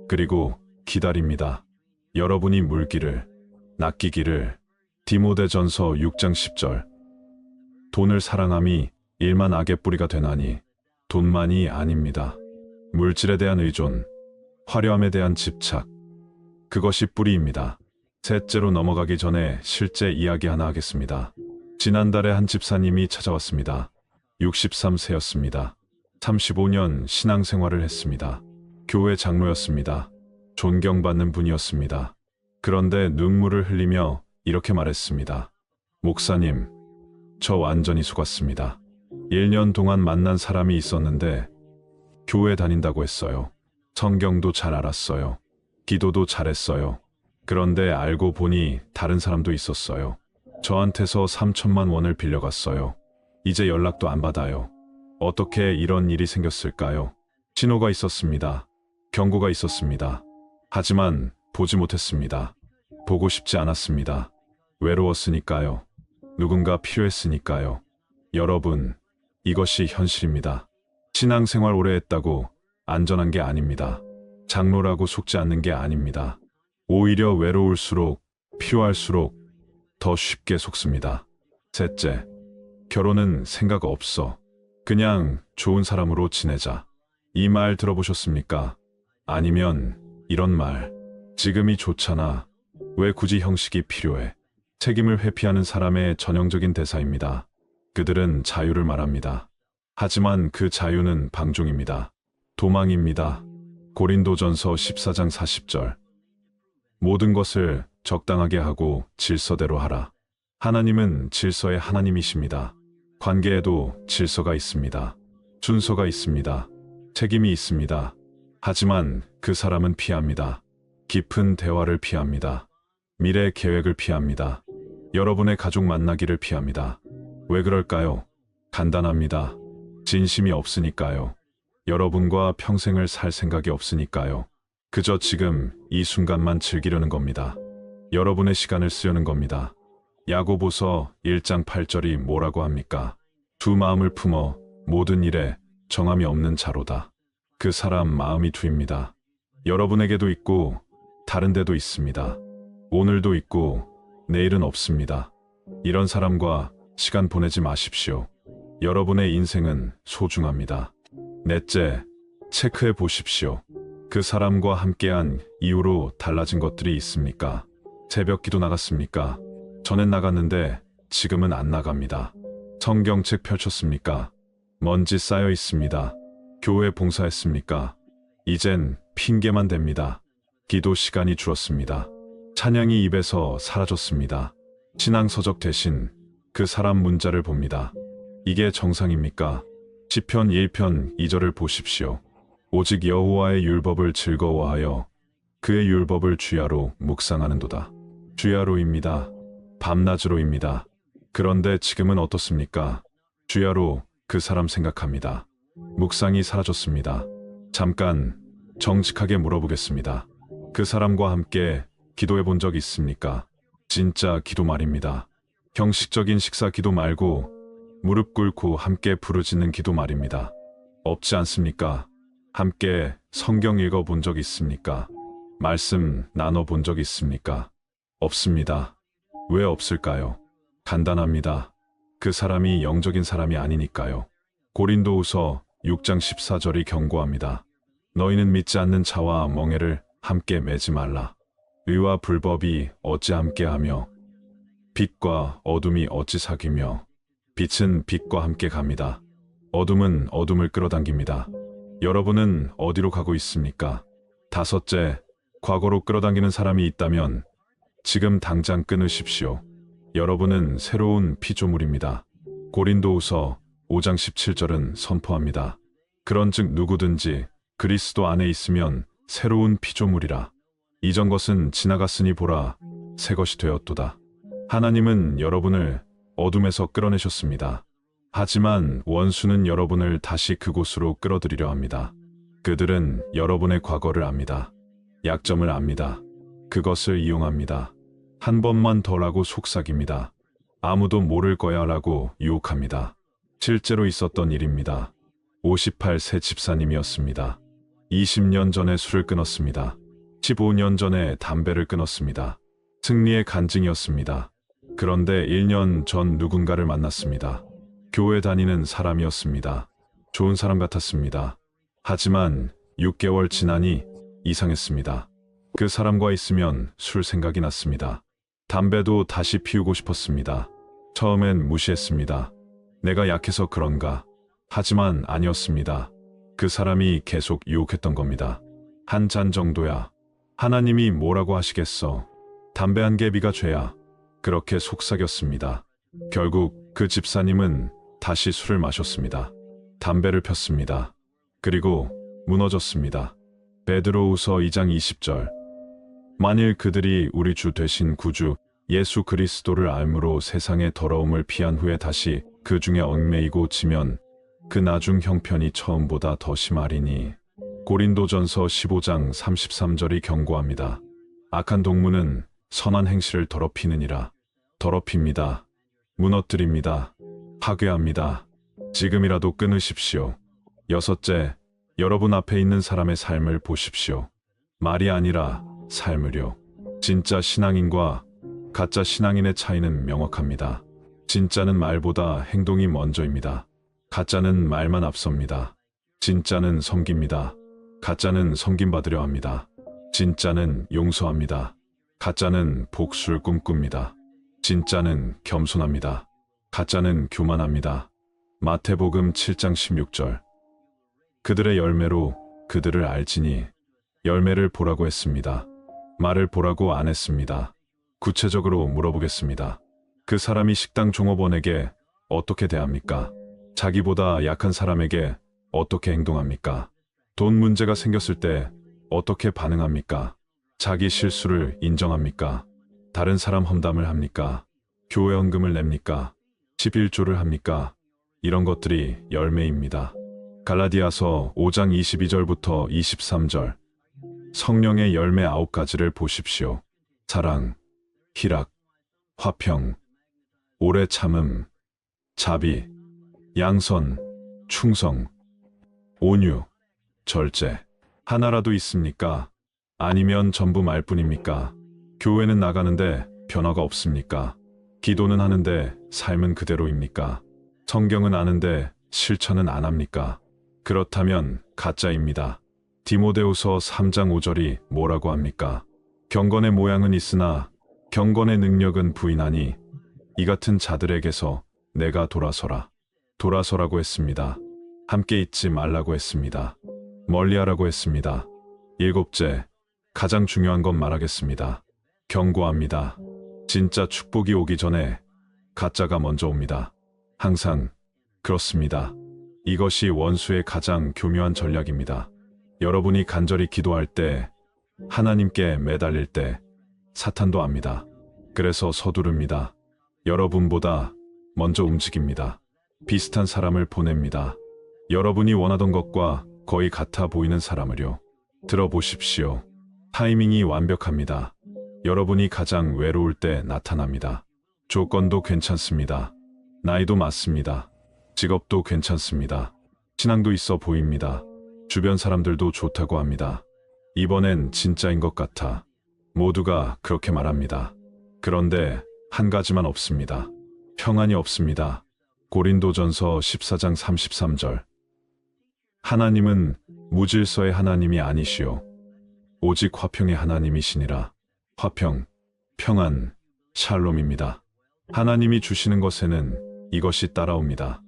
Speaker 1: 그리고 기다립니다. 여러분이 물기를, 낚이기를. 디모데전서 6장 10절. 돈을 사랑함이 일만 악의 뿌리가 되나니 돈만이 아닙니다. 물질에 대한 의존, 화려함에 대한 집착, 그것이 뿌리입니다. 셋째로 넘어가기 전에 실제 이야기 하나 하겠습니다. 지난달에 한 집사님이 찾아왔습니다. 63세였습니다. 35년 신앙생활을 했습니다. 교회 장로였습니다. 존경받는 분이었습니다. 그런데 눈물을 흘리며 이렇게 말했습니다. 목사님, 저 완전히 속았습니다. 1년 동안 만난 사람이 있었는데 교회 다닌다고 했어요. 성경도 잘 알았어요. 기도도 잘했어요. 그런데 알고 보니 다른 사람도 있었어요. 저한테서 3천만 원을 빌려갔어요. 이제 연락도 안 받아요. 어떻게 이런 일이 생겼을까요? 신호가 있었습니다. 경고가 있었습니다. 하지만 보지 못했습니다. 보고 싶지 않았습니다. 외로웠으니까요. 누군가 필요했으니까요. 여러분, 이것이 현실입니다. 신앙생활 오래 했다고 안전한 게 아닙니다. 장로라고 속지 않는 게 아닙니다. 오히려 외로울수록, 필요할수록 더 쉽게 속습니다. 셋째, 결혼은 생각 없어. 그냥 좋은 사람으로 지내자. 이 말 들어보셨습니까? 아니면 이런 말. 지금이 좋잖아. 왜 굳이 형식이 필요해? 책임을 회피하는 사람의 전형적인 대사입니다. 그들은 자유를 말합니다. 하지만 그 자유는 방종입니다. 도망입니다. 고린도전서 14장 40절. 모든 것을 적당하게 하고 질서대로 하라. 하나님은 질서의 하나님이십니다. 관계에도 질서가 있습니다. 순서가 있습니다. 책임이 있습니다. 하지만 그 사람은 피합니다. 깊은 대화를 피합니다. 미래 계획을 피합니다. 여러분의 가족 만나기를 피합니다. 왜 그럴까요? 간단합니다. 진심이 없으니까요. 여러분과 평생을 살 생각이 없으니까요. 그저 지금 이 순간만 즐기려는 겁니다. 여러분의 시간을 쓰려는 겁니다. 야고보서 1장 8절이 뭐라고 합니까? 두 마음을 품어 모든 일에 정함이 없는 자로다. 그 사람 마음이 두입니다. 여러분에게도 있고 다른 데도 있습니다. 오늘도 있고 내일은 없습니다. 이런 사람과 시간 보내지 마십시오. 여러분의 인생은 소중합니다. 넷째, 체크해 보십시오. 그 사람과 함께한 이후로 달라진 것들이 있습니까? 새벽 기도 나갔습니까? 전엔 나갔는데 지금은 안 나갑니다. 성경책 펼쳤습니까? 먼지 쌓여 있습니다. 교회 봉사했습니까? 이젠 핑계만 댑니다. 기도 시간이 줄었습니다. 찬양이 입에서 사라졌습니다. 신앙서적 대신 그 사람 문자를 봅니다. 이게 정상입니까? 시편 1편 2절을 보십시오. 오직 여호와의 율법을 즐거워하여 그의 율법을 주야로 묵상하는도다. 주야로입니다. 밤낮으로입니다. 그런데 지금은 어떻습니까? 주야로 그 사람 생각합니다. 묵상이 사라졌습니다. 잠깐 정직하게 물어보겠습니다. 그 사람과 함께 기도해 본 적 있습니까? 진짜 기도 말입니다. 형식적인 식사 기도 말고 무릎 꿇고 함께 부르짖는 기도 말입니다. 없지 않습니까? 함께 성경 읽어 본 적 있습니까? 말씀 나눠 본 적 있습니까? 없습니다. 왜 없을까요? 간단합니다. 그 사람이 영적인 사람이 아니니까요. 고린도후서 6장 14절이 경고합니다. 너희는 믿지 않는 자와 멍에를 함께 매지 말라. 의와 불법이 어찌 함께하며 빛과 어둠이 어찌 사귀며 빛은 빛과 함께 갑니다. 어둠은 어둠을 끌어당깁니다. 여러분은 어디로 가고 있습니까? 다섯째, 과거로 끌어당기는 사람이 있다면 지금 당장 끊으십시오. 여러분은 새로운 피조물입니다. 고린도후서 5장 17절은 선포합니다. 그런즉 누구든지 그리스도 안에 있으면 새로운 피조물이라. 이전 것은 지나갔으니 보라, 새 것이 되었도다. 하나님은 여러분을 어둠에서 끌어내셨습니다. 하지만 원수는 여러분을 다시 그곳으로 끌어들이려 합니다. 그들은 여러분의 과거를 압니다. 약점을 압니다. 그것을 이용합니다. 한 번만 더라고 속삭입니다. 아무도 모를 거야 라고 유혹합니다. 실제로 있었던 일입니다. 58세 집사님이었습니다. 20년 전에 술을 끊었습니다. 15년 전에 담배를 끊었습니다. 승리의 간증이었습니다. 그런데 1년 전 누군가를 만났습니다. 교회 다니는 사람이었습니다. 좋은 사람 같았습니다. 하지만 6개월 지나니 이상했습니다. 그 사람과 있으면 술 생각이 났습니다. 담배도 다시 피우고 싶었습니다. 처음엔 무시했습니다. 내가 약해서 그런가? 하지만 아니었습니다. 그 사람이 계속 유혹했던 겁니다. 한 잔 정도야. 하나님이 뭐라고 하시겠어? 담배 한 개비가 죄야. 그렇게 속삭였습니다. 결국 그 집사님은 다시 술을 마셨습니다. 담배를 폈습니다. 그리고 무너졌습니다. 베드로후서 2장 20절. 만일 그들이 우리 주 되신 구주 예수 그리스도를 알므로 세상의 더러움을 피한 후에 다시 그 중에 얽매이고 지면 그 나중 형편이 처음보다 더 심하리니. 고린도전서 15장 33절이 경고합니다. 악한 동무는 선한 행실을 더럽히느니라. 더럽힙니다. 무너뜨립니다. 파괴합니다. 지금이라도 끊으십시오. 여섯째, 여러분 앞에 있는 사람의 삶을 보십시오. 말이 아니라 삶을요. 진짜 신앙인과 가짜 신앙인의 차이는 명확합니다. 진짜는 말보다 행동이 먼저입니다. 가짜는 말만 앞섭니다. 진짜는 섬깁니다. 가짜는 섬김받으려 합니다. 진짜는 용서합니다. 가짜는 복수를 꿈꿉니다. 진짜는 겸손합니다. 가짜는 교만합니다. 마태복음 7장 16절. 그들의 열매로 그들을 알지니. 열매를 보라고 했습니다. 말을 보라고 안 했습니다. 구체적으로 물어보겠습니다. 그 사람이 식당 종업원에게 어떻게 대합니까? 자기보다 약한 사람에게 어떻게 행동합니까? 돈 문제가 생겼을 때 어떻게 반응합니까? 자기 실수를 인정합니까? 다른 사람 험담을 합니까? 교회 헌금을 냅니까? 11조를 합니까? 이런 것들이 열매입니다. 갈라디아서 5장 22절부터 23절. 성령의 열매 9가지를 보십시오. 사랑, 희락, 화평, 오래 참음, 자비, 양선, 충성, 온유, 절제. 하나라도 있습니까? 아니면 전부 말뿐입니까? 교회는 나가는데 변화가 없습니까? 기도는 하는데 삶은 그대로입니까? 성경은 아는데 실천은 안 합니까? 그렇다면 가짜입니다. 디모데후서 3장 5절이 뭐라고 합니까? 경건의 모양은 있으나 경건의 능력은 부인하니 이 같은 자들에게서 내가 돌아서라고 했습니다. 함께 있지 말라고 했습니다. 멀리하라고 했습니다. 일곱째, 가장 중요한 건 말하겠습니다. 경고합니다. 진짜 축복이 오기 전에 가짜가 먼저 옵니다. 항상 그렇습니다. 이것이 원수의 가장 교묘한 전략입니다. 여러분이 간절히 기도할 때, 하나님께 매달릴 때 사탄도 압니다. 그래서 서두릅니다. 여러분보다 먼저 움직입니다. 비슷한 사람을 보냅니다. 여러분이 원하던 것과 거의 같아 보이는 사람을요. 들어보십시오. 타이밍이 완벽합니다. 여러분이 가장 외로울 때 나타납니다. 조건도 괜찮습니다. 나이도 맞습니다. 직업도 괜찮습니다. 신앙도 있어 보입니다. 주변 사람들도 좋다고 합니다. 이번엔 진짜인 것 같아. 모두가 그렇게 말합니다. 그런데 한 가지만 없습니다. 평안이 없습니다. 고린도전서 14장 33절. 하나님은 무질서의 하나님이 아니시오. 오직 화평의 하나님이시니라. 화평, 평안, 샬롬입니다. 하나님이 주시는 것에는 이것이 따라옵니다.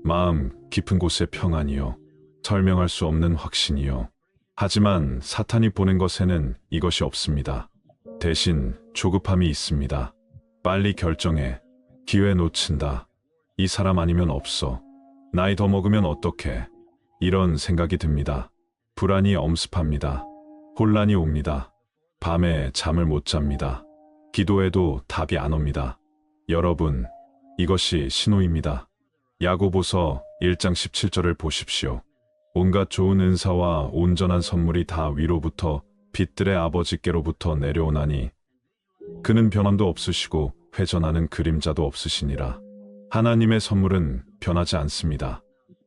Speaker 1: 마음 깊은 곳의 평안이요. 설명할 수 없는 확신이요. 하지만 사탄이 보낸 것에는 이것이 없습니다. 대신 조급함이 있습니다. 빨리 결정해. 기회 놓친다. 이 사람 아니면 없어. 나이 더 먹으면 어떡해. 이런 생각이 듭니다. 불안이 엄습합니다. 혼란이 옵니다. 밤에 잠을 못 잡니다. 기도해도 답이 안 옵니다. 여러분, 이것이 신호입니다. 야고보서 1장 17절을 보십시오. 온갖 좋은 은사와 온전한 선물이 다 위로부터 빛들의 아버지께로부터 내려오나니 그는 변함도 없으시고 회전하는 그림자도 없으시니라. 하나님의 선물은 변하지 않습니다.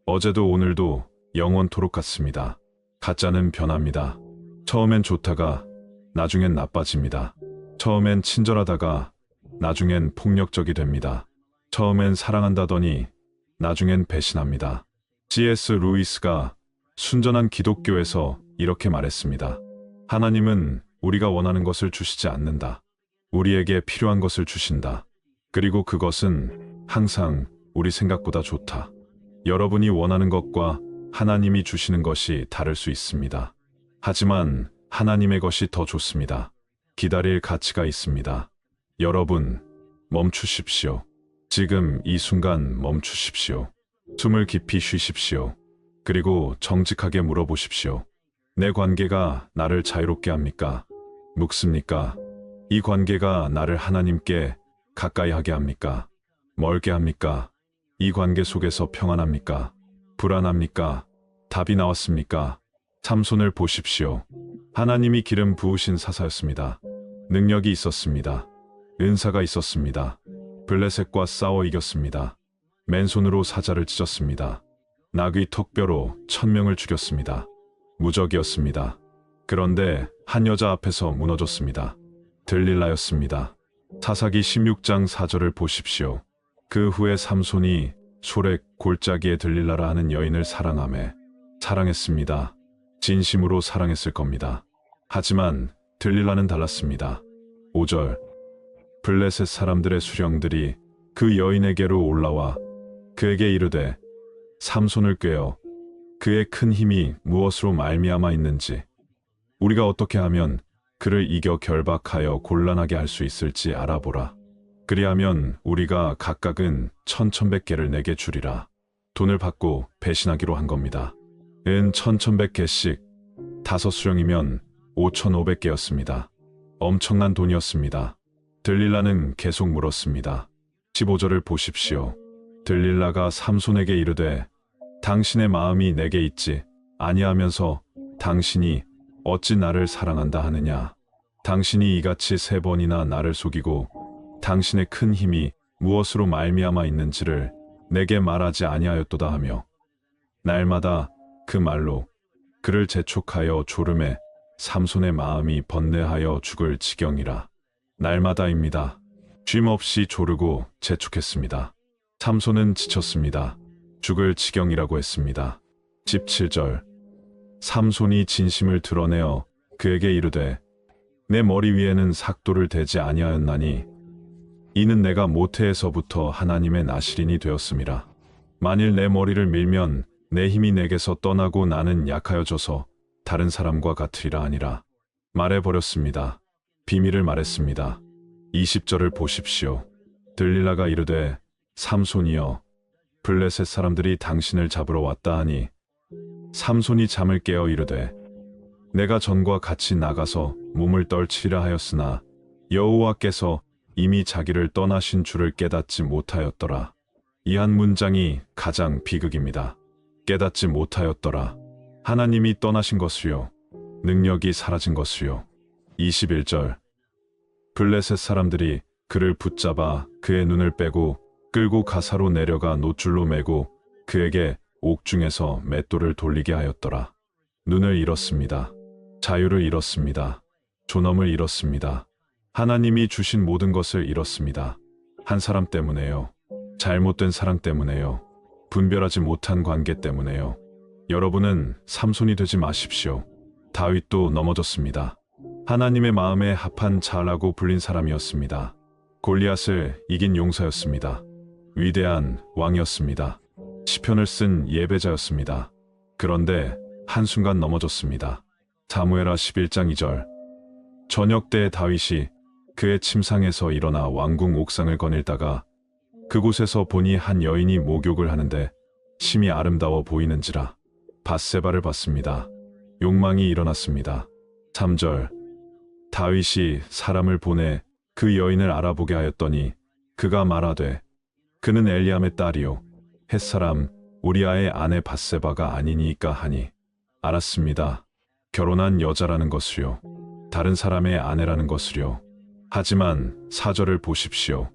Speaker 1: 어제도 오늘도 영원토록 같습니다. 가짜는 변합니다. 처음엔 좋다가 나중엔 나빠집니다. 처음엔 친절하다가 나중엔 폭력적이 됩니다. 처음엔 사랑한다더니 나중엔 배신합니다. C.S. 루이스가 순전한 기독교에서 이렇게 말했습니다. 하나님은 우리가 원하는 것을 주시지 않는다. 우리에게 필요한 것을 주신다. 그리고 그것은 항상 우리 생각보다 좋다. 여러분이 원하는 것과 하나님이 주시는 것이 다를 수 있습니다. 하지만 하나님의 것이 더 좋습니다. 기다릴 가치가 있습니다. 여러분, 멈추십시오. 지금 이 순간 멈추십시오. 숨을 깊이 쉬십시오. 그리고 정직하게 물어보십시오. 내 관계가 나를 자유롭게 합니까? 묵습니까? 이 관계가 나를 하나님께 가까이 하게 합니까? 멀게 합니까? 이 관계 속에서 평안합니까? 불안합니까? 답이 나왔습니까? 삼손을 보십시오. 하나님이 기름 부으신 사사였습니다. 능력이 있었습니다. 은사가 있었습니다. 블레셋과 싸워 이겼습니다. 맨손으로 사자를 찢었습니다. 나귀 턱뼈로 1000명을 죽였습니다. 무적이었습니다. 그런데 한 여자 앞에서 무너졌습니다. 들릴라였습니다. 사사기 16장 4절을 보십시오. 그 후에 삼손이 소렉 골짜기에 들릴라라 하는 여인을 사랑했습니다. 진심으로 사랑했을 겁니다. 하지만 들릴라는 달랐습니다. 5절. 블레셋 사람들의 수령들이 그 여인에게로 올라와 그에게 이르되 삼손을 꾀어 그의 큰 힘이 무엇으로 말미암아 있는지 우리가 어떻게 하면 그를 이겨 결박하여 곤란하게 할 수 있을지 알아보라. 그리하면 우리가 각각은 1100개를 내게 주리라. 돈을 받고 배신하기로 한 겁니다. 은 1100개씩 5수령이면 5500개였습니다. 엄청난 돈이었습니다. 들릴라는 계속 물었습니다. 15절을 보십시오. 들릴라가 삼손에게 이르되 당신의 마음이 내게 있지 아니하면서 당신이 어찌 나를 사랑한다 하느냐. 당신이 이같이 3번이나 나를 속이고 당신의 큰 힘이 무엇으로 말미암아 있는지를 내게 말하지 아니하였도다 하며 날마다 그 말로 그를 재촉하여 졸음에 삼손의 마음이 번뇌하여 죽을 지경이라. 날마다입니다. 쉼없이 조르고 재촉했습니다. 삼손은 지쳤습니다. 죽을 지경이라고 했습니다. 17절. 삼손이 진심을 드러내어 그에게 이르되 내 머리 위에는 삭도를 대지 아니하였나니 이는 내가 모태에서부터 하나님의 나실인이 되었음이라. 만일 내 머리를 밀면 내 힘이 내게서 떠나고 나는 약하여져서 다른 사람과 같으리라 아니라 말해버렸습니다. 비밀을 말했습니다. 20절을 보십시오. 들릴라가 이르되 삼손이여 블레셋 사람들이 당신을 잡으러 왔다 하니 삼손이 잠을 깨어 이르되 내가 전과 같이 나가서 몸을 떨치리라 하였으나 여호와께서 이미 자기를 떠나신 줄을 깨닫지 못하였더라. 이 한 문장이 가장 비극입니다. 깨닫지 못하였더라. 하나님이 떠나신 것을요. 능력이 사라진 것을요. 21절 블레셋 사람들이 그를 붙잡아 그의 눈을 빼고 끌고 가사로 내려가 노줄로 매고 그에게 옥중에서 맷돌을 돌리게 하였더라. 눈을 잃었습니다. 자유를 잃었습니다. 존엄을 잃었습니다. 하나님이 주신 모든 것을 잃었습니다. 한 사람 때문에요. 잘못된 사랑 때문에요. 분별하지 못한 관계 때문에요. 여러분은 삼손이 되지 마십시오. 다윗도 넘어졌습니다. 하나님의 마음에 합한 자라고 불린 사람이었습니다. 골리앗을 이긴 용사였습니다. 위대한 왕이었습니다. 시편을 쓴 예배자였습니다. 그런데 한순간 넘어졌습니다. 사무엘하 11장 2절 저녁 때 다윗이 그의 침상에서 일어나 왕궁 옥상을 거닐다가 그곳에서 보니 한 여인이 목욕을 하는데 심히 아름다워 보이는지라 밧세바를 봤습니다. 욕망이 일어났습니다. 3절 다윗이 사람을 보내 그 여인을 알아보게 하였더니 그가 말하되 그는 엘리암의 딸이요 햇사람 우리아의 아내 밧세바가 아니니까 하니 알았습니다. 결혼한 여자라는 것을요. 다른 사람의 아내라는 것을요. 하지만 4절을 보십시오.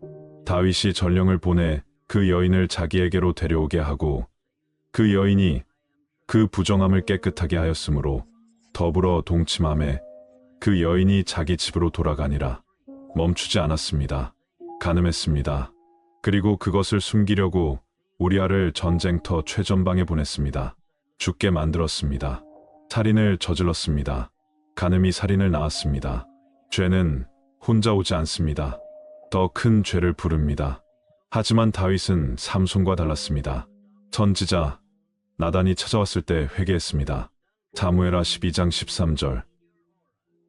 Speaker 1: 다윗이 전령을 보내 그 여인을 자기에게로 데려오게 하고 그 여인이 그 부정함을 깨끗하게 하였으므로 더불어 동침함에 그 여인이 자기 집으로 돌아가니라. 멈추지 않았습니다. 간음했습니다. 그리고 그것을 숨기려고 우리아를 전쟁터 최전방에 보냈습니다. 죽게 만들었습니다. 살인을 저질렀습니다. 간음이 살인을 낳았습니다. 죄는 혼자 오지 않습니다. 더 큰 죄를 부릅니다. 하지만 다윗은 삼손과 달랐습니다. 선지자 나단이 찾아왔을 때 회개했습니다. 사무엘하 12장 13절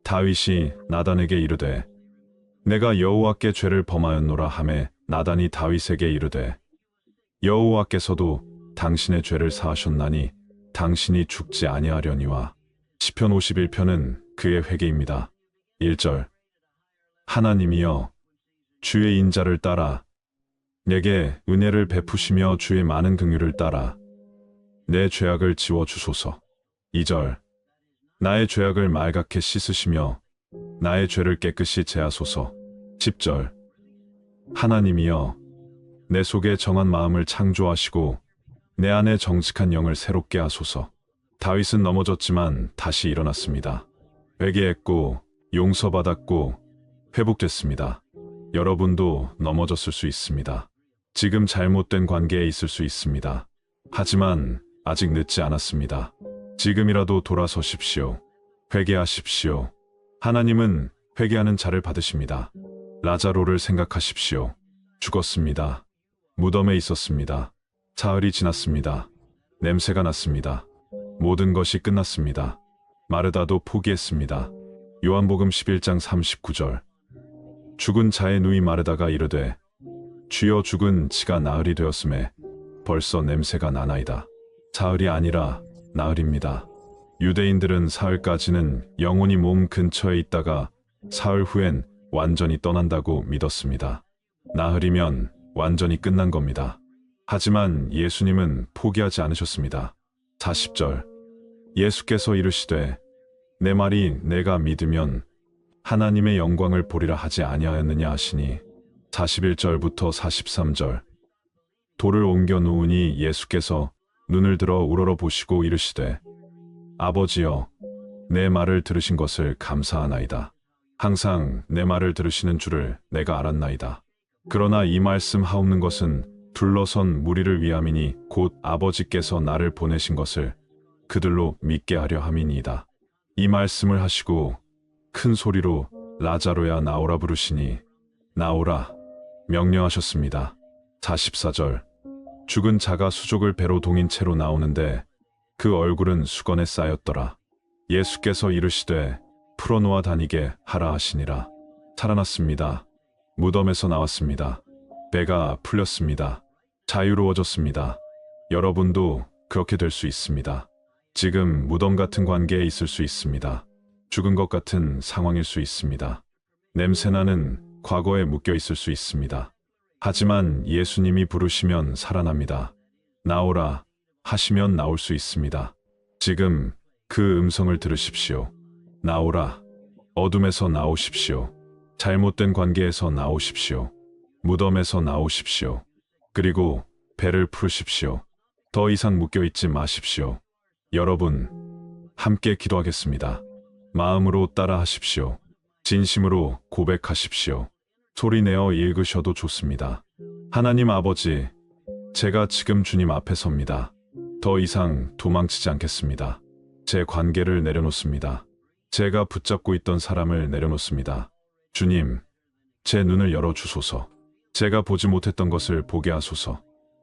Speaker 1: 다윗이 나단에게 이르되 내가 여호와께 죄를 범하였노라 하매 나단이 다윗에게 이르되 여호와께서도 당신의 죄를 사하셨나니 당신이 죽지 아니하려니와 시편 51편은 그의 회개입니다. 1절 하나님이여 주의 인자를 따라 내게 은혜를 베푸시며 주의 많은 긍휼을 따라 내 죄악을 지워주소서. 2절 나의 죄악을 말갛게 씻으시며 나의 죄를 깨끗이 제하소서. 10절 하나님이여 내 속에 정한 마음을 창조하시고 내 안에 정직한 영을 새롭게 하소서. 다윗은 넘어졌지만 다시 일어났습니다. 회개했고 용서받았고 회복됐습니다. 여러분도 넘어졌을 수 있습니다. 지금 잘못된 관계에 있을 수 있습니다. 하지만 아직 늦지 않았습니다. 지금이라도 돌아서십시오. 회개하십시오. 하나님은 회개하는 자를 받으십니다. 라자로를 생각하십시오. 죽었습니다. 무덤에 있었습니다. 사흘이 지났습니다. 냄새가 났습니다. 모든 것이 끝났습니다. 마르다도 포기했습니다. 요한복음 11장 39절 죽은 자의 누이 마르다가 이르되 주여 죽은 지가 나흘이 되었음에 벌써 냄새가 나나이다. 사흘이 아니라 나흘입니다. 유대인들은 사흘까지는 영혼이 몸 근처에 있다가 사흘 후엔 완전히 떠난다고 믿었습니다. 나흘이면 완전히 끝난 겁니다. 하지만 예수님은 포기하지 않으셨습니다. 40절 예수께서 이르시되 내 말이 내가 믿으면 하나님의 영광을 보리라 하지 아니하였느냐 하시니 41절부터 43절 돌을 옮겨 놓으니 예수께서 눈을 들어 우러러 보시고 이르시되 아버지여 내 말을 들으신 것을 감사하나이다. 항상 내 말을 들으시는 줄을 내가 알았나이다. 그러나 이 말씀 하옵는 것은 둘러선 무리를 위함이니 곧 아버지께서 나를 보내신 것을 그들로 믿게 하려 함이니이다. 이 말씀을 하시고 큰 소리로 라자로야 나오라 부르시니 나오라 명령하셨습니다. 44절 죽은 자가 수족을 배로 동인 채로 나오는데 그 얼굴은 수건에 쌓였더라. 예수께서 이르시되 풀어놓아 다니게 하라 하시니라. 살아났습니다. 무덤에서 나왔습니다. 배가 풀렸습니다. 자유로워졌습니다. 여러분도 그렇게 될 수 있습니다. 지금 무덤 같은 관계에 있을 수 있습니다. 죽은 것 같은 상황일 수 있습니다. 냄새나는 과거에 묶여 있을 수 있습니다. 하지만 예수님이 부르시면 살아납니다. 나오라 하시면 나올 수 있습니다. 지금 그 음성을 들으십시오. 나오라. 어둠에서 나오십시오. 잘못된 관계에서 나오십시오. 무덤에서 나오십시오. 그리고 배를 풀으십시오. 더 이상 묶여있지 마십시오. 여러분, 함께 기도하겠습니다. 마음으로 따라하십시오. 진심으로 고백하십시오. 소리내어 읽으셔도 좋습니다. 하나님 아버지, 제가 지금 주님 앞에 섭니다. 더 이상 도망치지 않겠습니다. 제 관계를 내려놓습니다. 제가 붙잡고 있던 사람을 내려놓습니다. 주님, 제 눈을 열어주소서. 제가 보지 못했던 것을 보게 하소서.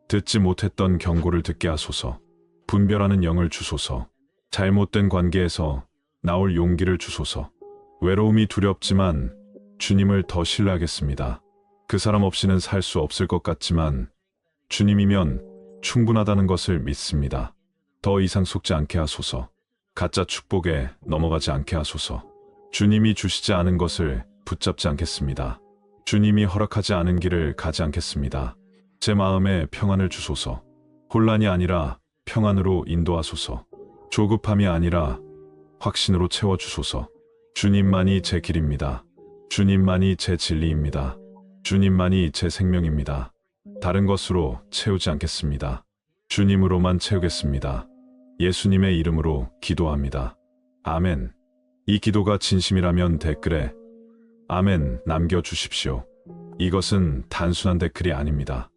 Speaker 1: 듣지 못했던 경고를 듣게 하소서. 분별하는 영을 주소서. 잘못된 관계에서 나올 용기를 주소서. 외로움이 두렵지만 주님을 더 신뢰하겠습니다. 그 사람 없이는 살 수 없을 것 같지만 주님이면 충분하다는 것을 믿습니다. 더 이상 속지 않게 하소서. 가짜 축복에 넘어가지 않게 하소서. 주님이 주시지 않은 것을 붙잡지 않겠습니다. 주님이 허락하지 않은 길을 가지 않겠습니다. 제 마음에 평안을 주소서. 혼란이 아니라 평안으로 인도하소서. 조급함이 아니라 확신으로 채워주소서. 주님만이 제 길입니다. 주님만이 제 진리입니다. 주님만이 제 생명입니다. 다른 것으로 채우지 않겠습니다. 주님으로만 채우겠습니다. 예수님의 이름으로 기도합니다. 아멘. 이 기도가 진심이라면 댓글에 아멘 남겨주십시오. 이것은 단순한 댓글이 아닙니다.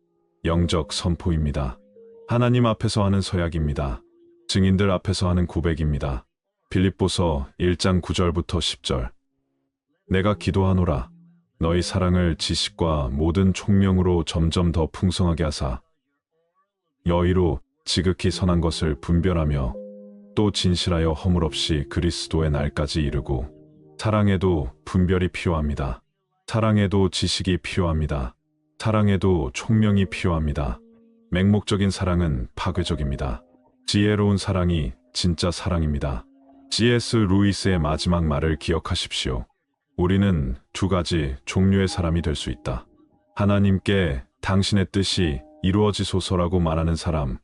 Speaker 1: 영적 선포입니다. 하나님 앞에서 하는 서약입니다. 증인들 앞에서 하는 고백입니다. 빌립보서 1장 9절부터 10절. 내가 기도하노라. 너희 사랑을 지식과 모든 총명으로 점점 더 풍성하게 하사 여의로 지극히 선한 것을 분별하며 또 진실하여 허물없이 그리스도의 날까지 이르고. 사랑에도 분별이 필요합니다. 사랑에도 지식이 필요합니다. 사랑에도 총명이 필요합니다. 맹목적인 사랑은 파괴적입니다. 지혜로운 사랑이 진짜 사랑입니다. C.S. 루이스의 마지막 말을 기억하십시오. 우리는 두 가지 종류의 사람이 될 수 있다. 하나님께 당신의 뜻이 이루어지소서라고 말하는 사람,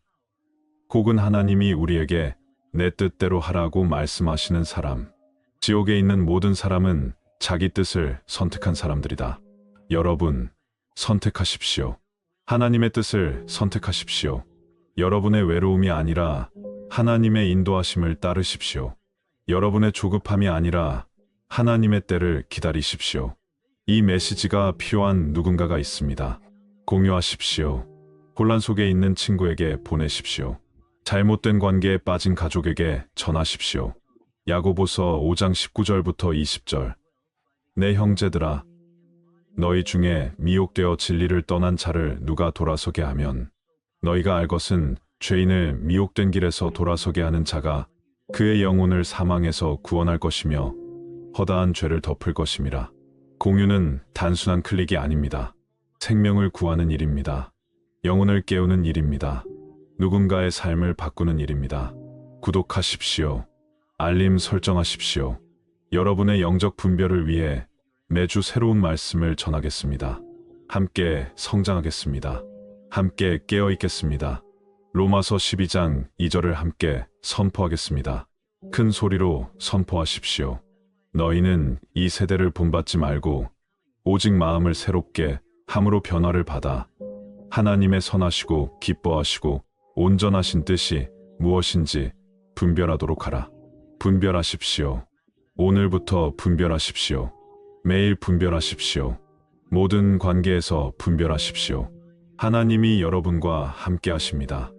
Speaker 1: 혹은 하나님이 우리에게 내 뜻대로 하라고 말씀하시는 사람. 지옥에 있는 모든 사람은 자기 뜻을 선택한 사람들이다. 여러분, 선택하십시오. 하나님의 뜻을 선택하십시오. 여러분의 외로움이 아니라 하나님의 인도하심을 따르십시오. 여러분의 조급함이 아니라 하나님의 때를 기다리십시오. 이 메시지가 필요한 누군가가 있습니다. 공유하십시오. 혼란 속에 있는 친구에게 보내십시오. 잘못된 관계에 빠진 가족에게 전하십시오. 야고보서 5장 19절부터 20절. 내 형제들아, 너희 중에 미혹되어 진리를 떠난 자를 누가 돌아서게 하면 너희가 알 것은 죄인을 미혹된 길에서 돌아서게 하는 자가 그의 영혼을 사망에서 구원할 것이며 허다한 죄를 덮을 것임이라. 공유는 단순한 클릭이 아닙니다. 생명을 구하는 일입니다. 영혼을 깨우는 일입니다. 누군가의 삶을 바꾸는 일입니다. 구독하십시오. 알림 설정하십시오. 여러분의 영적 분별을 위해 매주 새로운 말씀을 전하겠습니다. 함께 성장하겠습니다. 함께 깨어있겠습니다. 로마서 12장 2절을 함께 선포하겠습니다. 큰 소리로 선포하십시오. 너희는 이 세대를 본받지 말고 오직 마음을 새롭게 함으로 변화를 받아 하나님의 선하시고 기뻐하시고 온전하신 뜻이 무엇인지 분별하도록 하라. 분별하십시오. 오늘부터 분별하십시오. 매일 분별하십시오. 모든 관계에서 분별하십시오. 하나님이 여러분과 함께 하십니다.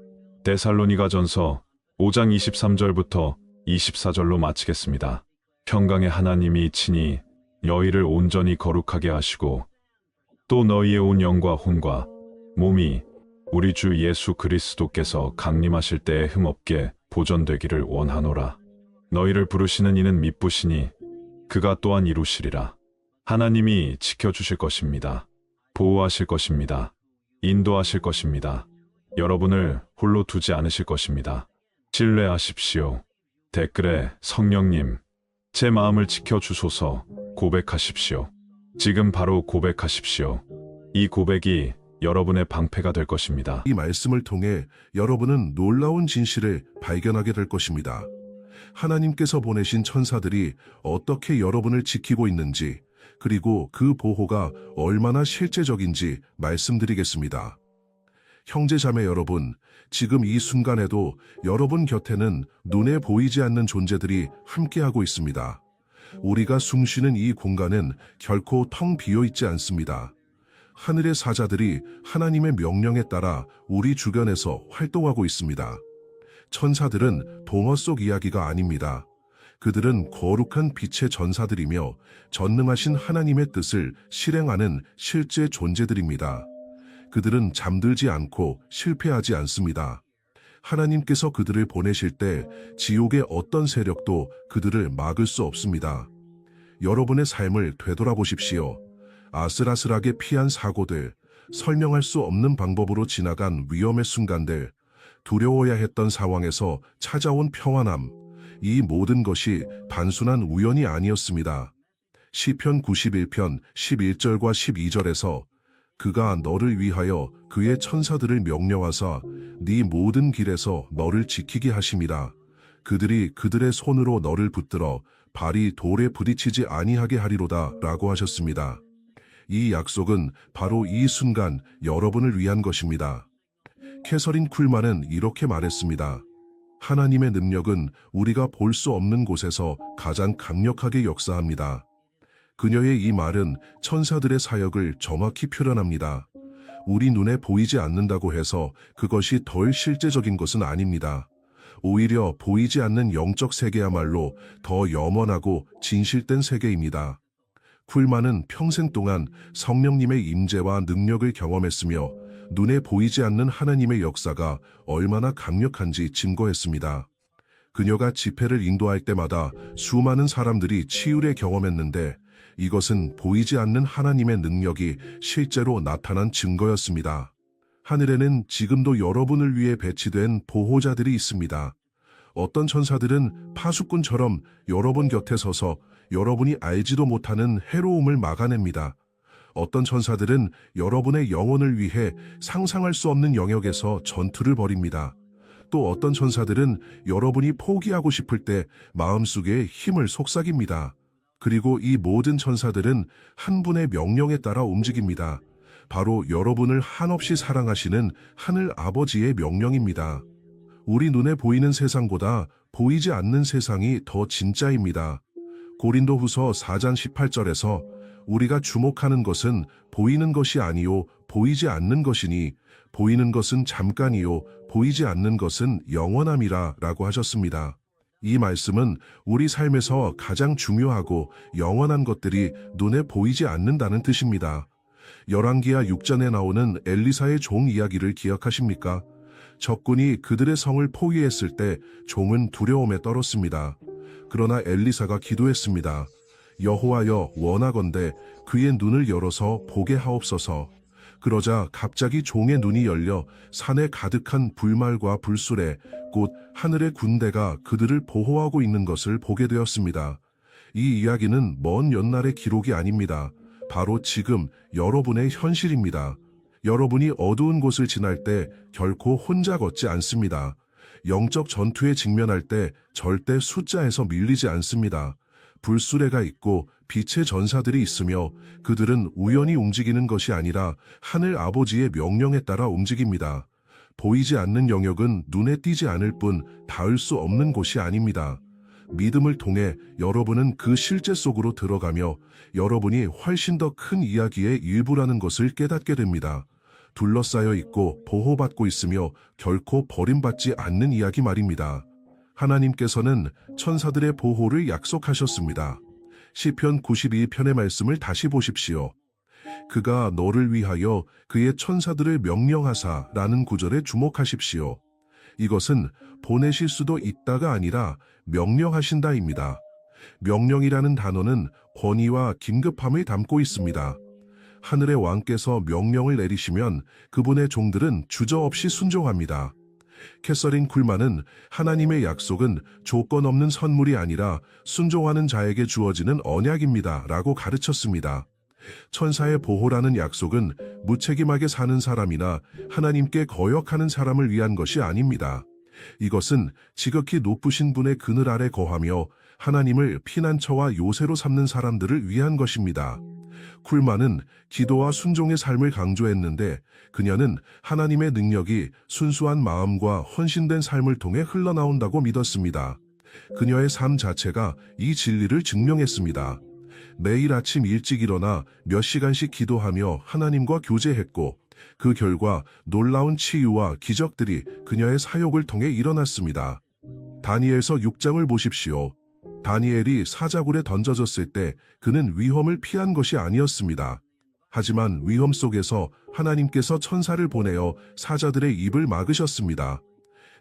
Speaker 1: 데살로니가전서 5장 23절부터 24절로 마치겠습니다. 평강의 하나님이 친히 너희를 온전히 거룩하게 하시고 또 너희의 온 영과 혼과 몸이 우리 주 예수 그리스도께서 강림하실 때에 흠없게 보존되기를 원하노라. 너희를 부르시는 이는 미쁘시니 그가 또한 이루시리라. 하나님이 지켜주실 것입니다. 보호하실 것입니다. 인도하실 것입니다. 여러분을 홀로 두지 않으실 것입니다. 신뢰하십시오. 댓글에 성령님, 제 마음을 지켜주소서 고백하십시오. 지금 바로 고백하십시오. 이 고백이 여러분의 방패가 될 것입니다.
Speaker 2: 이 말씀을 통해 여러분은 놀라운 진실을 발견하게 될 것입니다. 하나님께서 보내신 천사들이 어떻게 여러분을 지키고 있는지, 그리고 그 보호가 얼마나 실제적인지 말씀드리겠습니다. 형제자매 여러분, 지금 이 순간에도 여러분 곁에는 눈에 보이지 않는 존재들이 함께하고 있습니다. 우리가 숨쉬는 이 공간은 결코 텅 비어 있지 않습니다. 하늘의 사자들이 하나님의 명령에 따라 우리 주변에서 활동하고 있습니다. 천사들은 동화 속 이야기가 아닙니다. 그들은 거룩한 빛의 전사들이며 전능하신 하나님의 뜻을 실행하는 실제 존재들입니다. 그들은 잠들지 않고 실패하지 않습니다. 하나님께서 그들을 보내실 때 지옥의 어떤 세력도 그들을 막을 수 없습니다. 여러분의 삶을 되돌아보십시오. 아슬아슬하게 피한 사고들, 설명할 수 없는 방법으로 지나간 위험의 순간들, 두려워야 했던 상황에서 찾아온 평안함, 이 모든 것이 단순한 우연이 아니었습니다. 시편 91편 11절과 12절에서 그가 너를 위하여 그의 천사들을 명령하사 네 모든 길에서 너를 지키게 하심이라. 그들이 그들의 손으로 너를 붙들어 발이 돌에 부딪히지 아니하게 하리로다 라고 하셨습니다. 이 약속은 바로 이 순간 여러분을 위한 것입니다. 캐서린 쿨만은 이렇게 말했습니다. 하나님의 능력은 우리가 볼 수 없는 곳에서 가장 강력하게 역사합니다. 그녀의 이 말은 천사들의 사역을 정확히 표현합니다. 우리 눈에 보이지 않는다고 해서 그것이 덜 실제적인 것은 아닙니다. 오히려 보이지 않는 영적 세계야말로 더 영원하고 진실된 세계입니다. 쿨만은 평생 동안 성령님의 임재와 능력을 경험했으며 눈에 보이지 않는 하나님의 역사가 얼마나 강력한지 증거했습니다. 그녀가 집회를 인도할 때마다 수많은 사람들이 치유를 경험했는데 이것은 보이지 않는 하나님의 능력이 실제로 나타난 증거였습니다. 하늘에는 지금도 여러분을 위해 배치된 보호자들이 있습니다. 어떤 천사들은 파수꾼처럼 여러분 곁에 서서 여러분이 알지도 못하는 해로움을 막아냅니다. 어떤 천사들은 여러분의 영혼을 위해 상상할 수 없는 영역에서 전투를 벌입니다. 또 어떤 천사들은 여러분이 포기하고 싶을 때 마음속에 힘을 속삭입니다. 그리고 이 모든 천사들은 한 분의 명령에 따라 움직입니다. 바로 여러분을 한없이 사랑하시는 하늘 아버지의 명령입니다. 우리 눈에 보이는 세상보다 보이지 않는 세상이 더 진짜입니다. 고린도후서 4장 18절에서 우리가 주목하는 것은 보이는 것이 아니요 보이지 않는 것이니 보이는 것은 잠깐이요 보이지 않는 것은 영원함이라 라고 하셨습니다. 이 말씀은 우리 삶에서 가장 중요하고 영원한 것들이 눈에 보이지 않는다는 뜻입니다. 열왕기하 6장에 나오는 엘리사의 종 이야기를 기억하십니까? 적군이 그들의 성을 포위했을 때 종은 두려움에 떨었습니다. 그러나 엘리사가 기도했습니다. 여호와여 원하건대 그의 눈을 열어서 보게 하옵소서. 그러자 갑자기 종의 눈이 열려 산에 가득한 불말과 불수레, 곧 하늘의 군대가 그들을 보호하고 있는 것을 보게 되었습니다. 이 이야기는 먼 옛날의 기록이 아닙니다. 바로 지금 여러분의 현실입니다. 여러분이 어두운 곳을 지날 때 결코 혼자 걷지 않습니다. 영적 전투에 직면할 때 절대 숫자에서 밀리지 않습니다. 불수레가 있고 빛의 전사들이 있으며 그들은 우연히 움직이는 것이 아니라 하늘 아버지의 명령에 따라 움직입니다. 보이지 않는 영역은 눈에 띄지 않을 뿐 닿을 수 없는 곳이 아닙니다. 믿음을 통해 여러분은 그 실제 속으로 들어가며 여러분이 훨씬 더 큰 이야기의 일부라는 것을 깨닫게 됩니다. 둘러싸여 있고 보호받고 있으며 결코 버림받지 않는 이야기 말입니다. 하나님께서는 천사들의 보호를 약속하셨습니다. 시편 92편의 말씀을 다시 보십시오. 그가 너를 위하여 그의 천사들을 명령하사라는 구절에 주목하십시오. 이것은 보내실 수도 있다가 아니라 명령하신다입니다. 명령이라는 단어는 권위와 긴급함을 담고 있습니다. 하늘의 왕께서 명령을 내리시면 그분의 종들은 주저없이 순종합니다. 캐서린 쿨만은 하나님의 약속은 조건 없는 선물이 아니라 순종하는 자에게 주어지는 언약입니다 라고 가르쳤습니다. 천사의 보호라는 약속은 무책임하게 사는 사람이나 하나님께 거역하는 사람을 위한 것이 아닙니다. 이것은 지극히 높으신 분의 그늘 아래 거하며 하나님을 피난처와 요새로 삼는 사람들을 위한 것입니다. 쿨만은 기도와 순종의 삶을 강조했는데 그녀는 하나님의 능력이 순수한 마음과 헌신된 삶을 통해 흘러나온다고 믿었습니다. 그녀의 삶 자체가 이 진리를 증명했습니다. 매일 아침 일찍 일어나 몇 시간씩 기도하며 하나님과 교제했고 그 결과 놀라운 치유와 기적들이 그녀의 사역을 통해 일어났습니다. 다니엘서 6장을 보십시오. 다니엘이 사자굴에 던져졌을 때 그는 위험을 피한 것이 아니었습니다. 하지만 위험 속에서 하나님께서 천사를 보내어 사자들의 입을 막으셨습니다.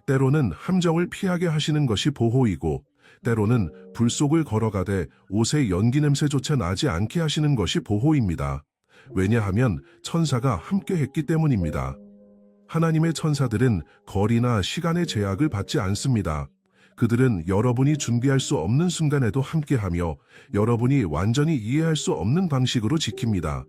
Speaker 2: 때로는 함정을 피하게 하시는 것이 보호이고 때로는 불 속을 걸어가되 옷의 연기 냄새조차 나지 않게 하시는 것이 보호입니다. 왜냐하면 천사가 함께 했기 때문입니다. 하나님의 천사들은 거리나 시간의 제약을 받지 않습니다. 그들은 여러분이 준비할 수 없는 순간에도 함께하며 여러분이 완전히 이해할 수 없는 방식으로 지킵니다.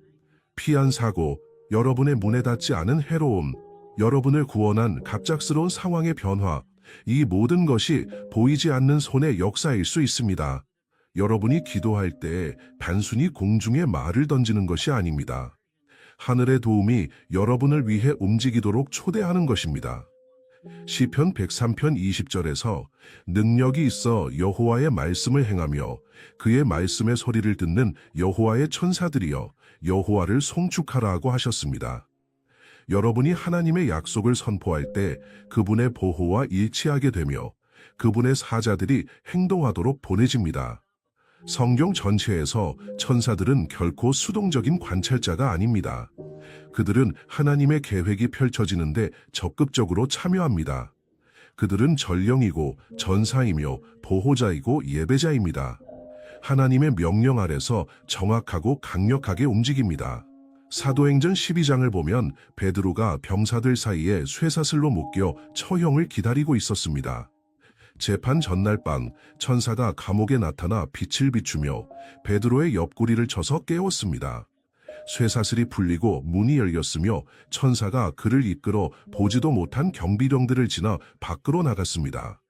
Speaker 2: 피한 사고, 여러분의 문에 닿지 않은 해로움, 여러분을 구원한 갑작스러운 상황의 변화, 이 모든 것이 보이지 않는 손의 역사일 수 있습니다. 여러분이 기도할 때 단순히 공중에 말을 던지는 것이 아닙니다. 하늘의 도움이 여러분을 위해 움직이도록 초대하는 것입니다. 시편 103편 20절에서 능력이 있어 여호와의 말씀을 행하며 그의 말씀의 소리를 듣는 여호와의 천사들이여 여호와를 송축하라고 하셨습니다. 여러분이 하나님의 약속을 선포할 때 그분의 보호와 일치하게 되며 그분의 사자들이 행동하도록 보내집니다. 성경 전체에서 천사들은 결코 수동적인 관찰자가 아닙니다. 그들은 하나님의 계획이 펼쳐지는데 적극적으로 참여합니다. 그들은 전령이고 전사이며 보호자이고 예배자입니다. 하나님의 명령 아래서 정확하고 강력하게 움직입니다. 사도행전 12장을 보면 베드로가 병사들 사이에 쇠사슬로 묶여 처형을 기다리고 있었습니다. 재판 전날 밤 천사가 감옥에 나타나 빛을 비추며 베드로의 옆구리를 쳐서 깨웠습니다. 쇠사슬이 풀리고 문이 열렸으며 천사가 그를 이끌어 보지도 못한 경비병들을 지나 밖으로 나갔습니다.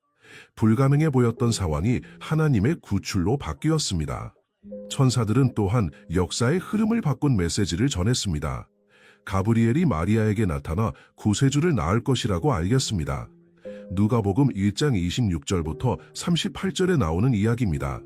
Speaker 2: 불가능해 보였던 상황이 하나님의 구출로 바뀌었습니다. 천사들은 또한 역사의 흐름을 바꾼 메시지를 전했습니다. 가브리엘이 마리아에게 나타나 구세주를 낳을 것이라고 알렸습니다. 누가복음 1장 26절부터 38절에 나오는 이야기입니다.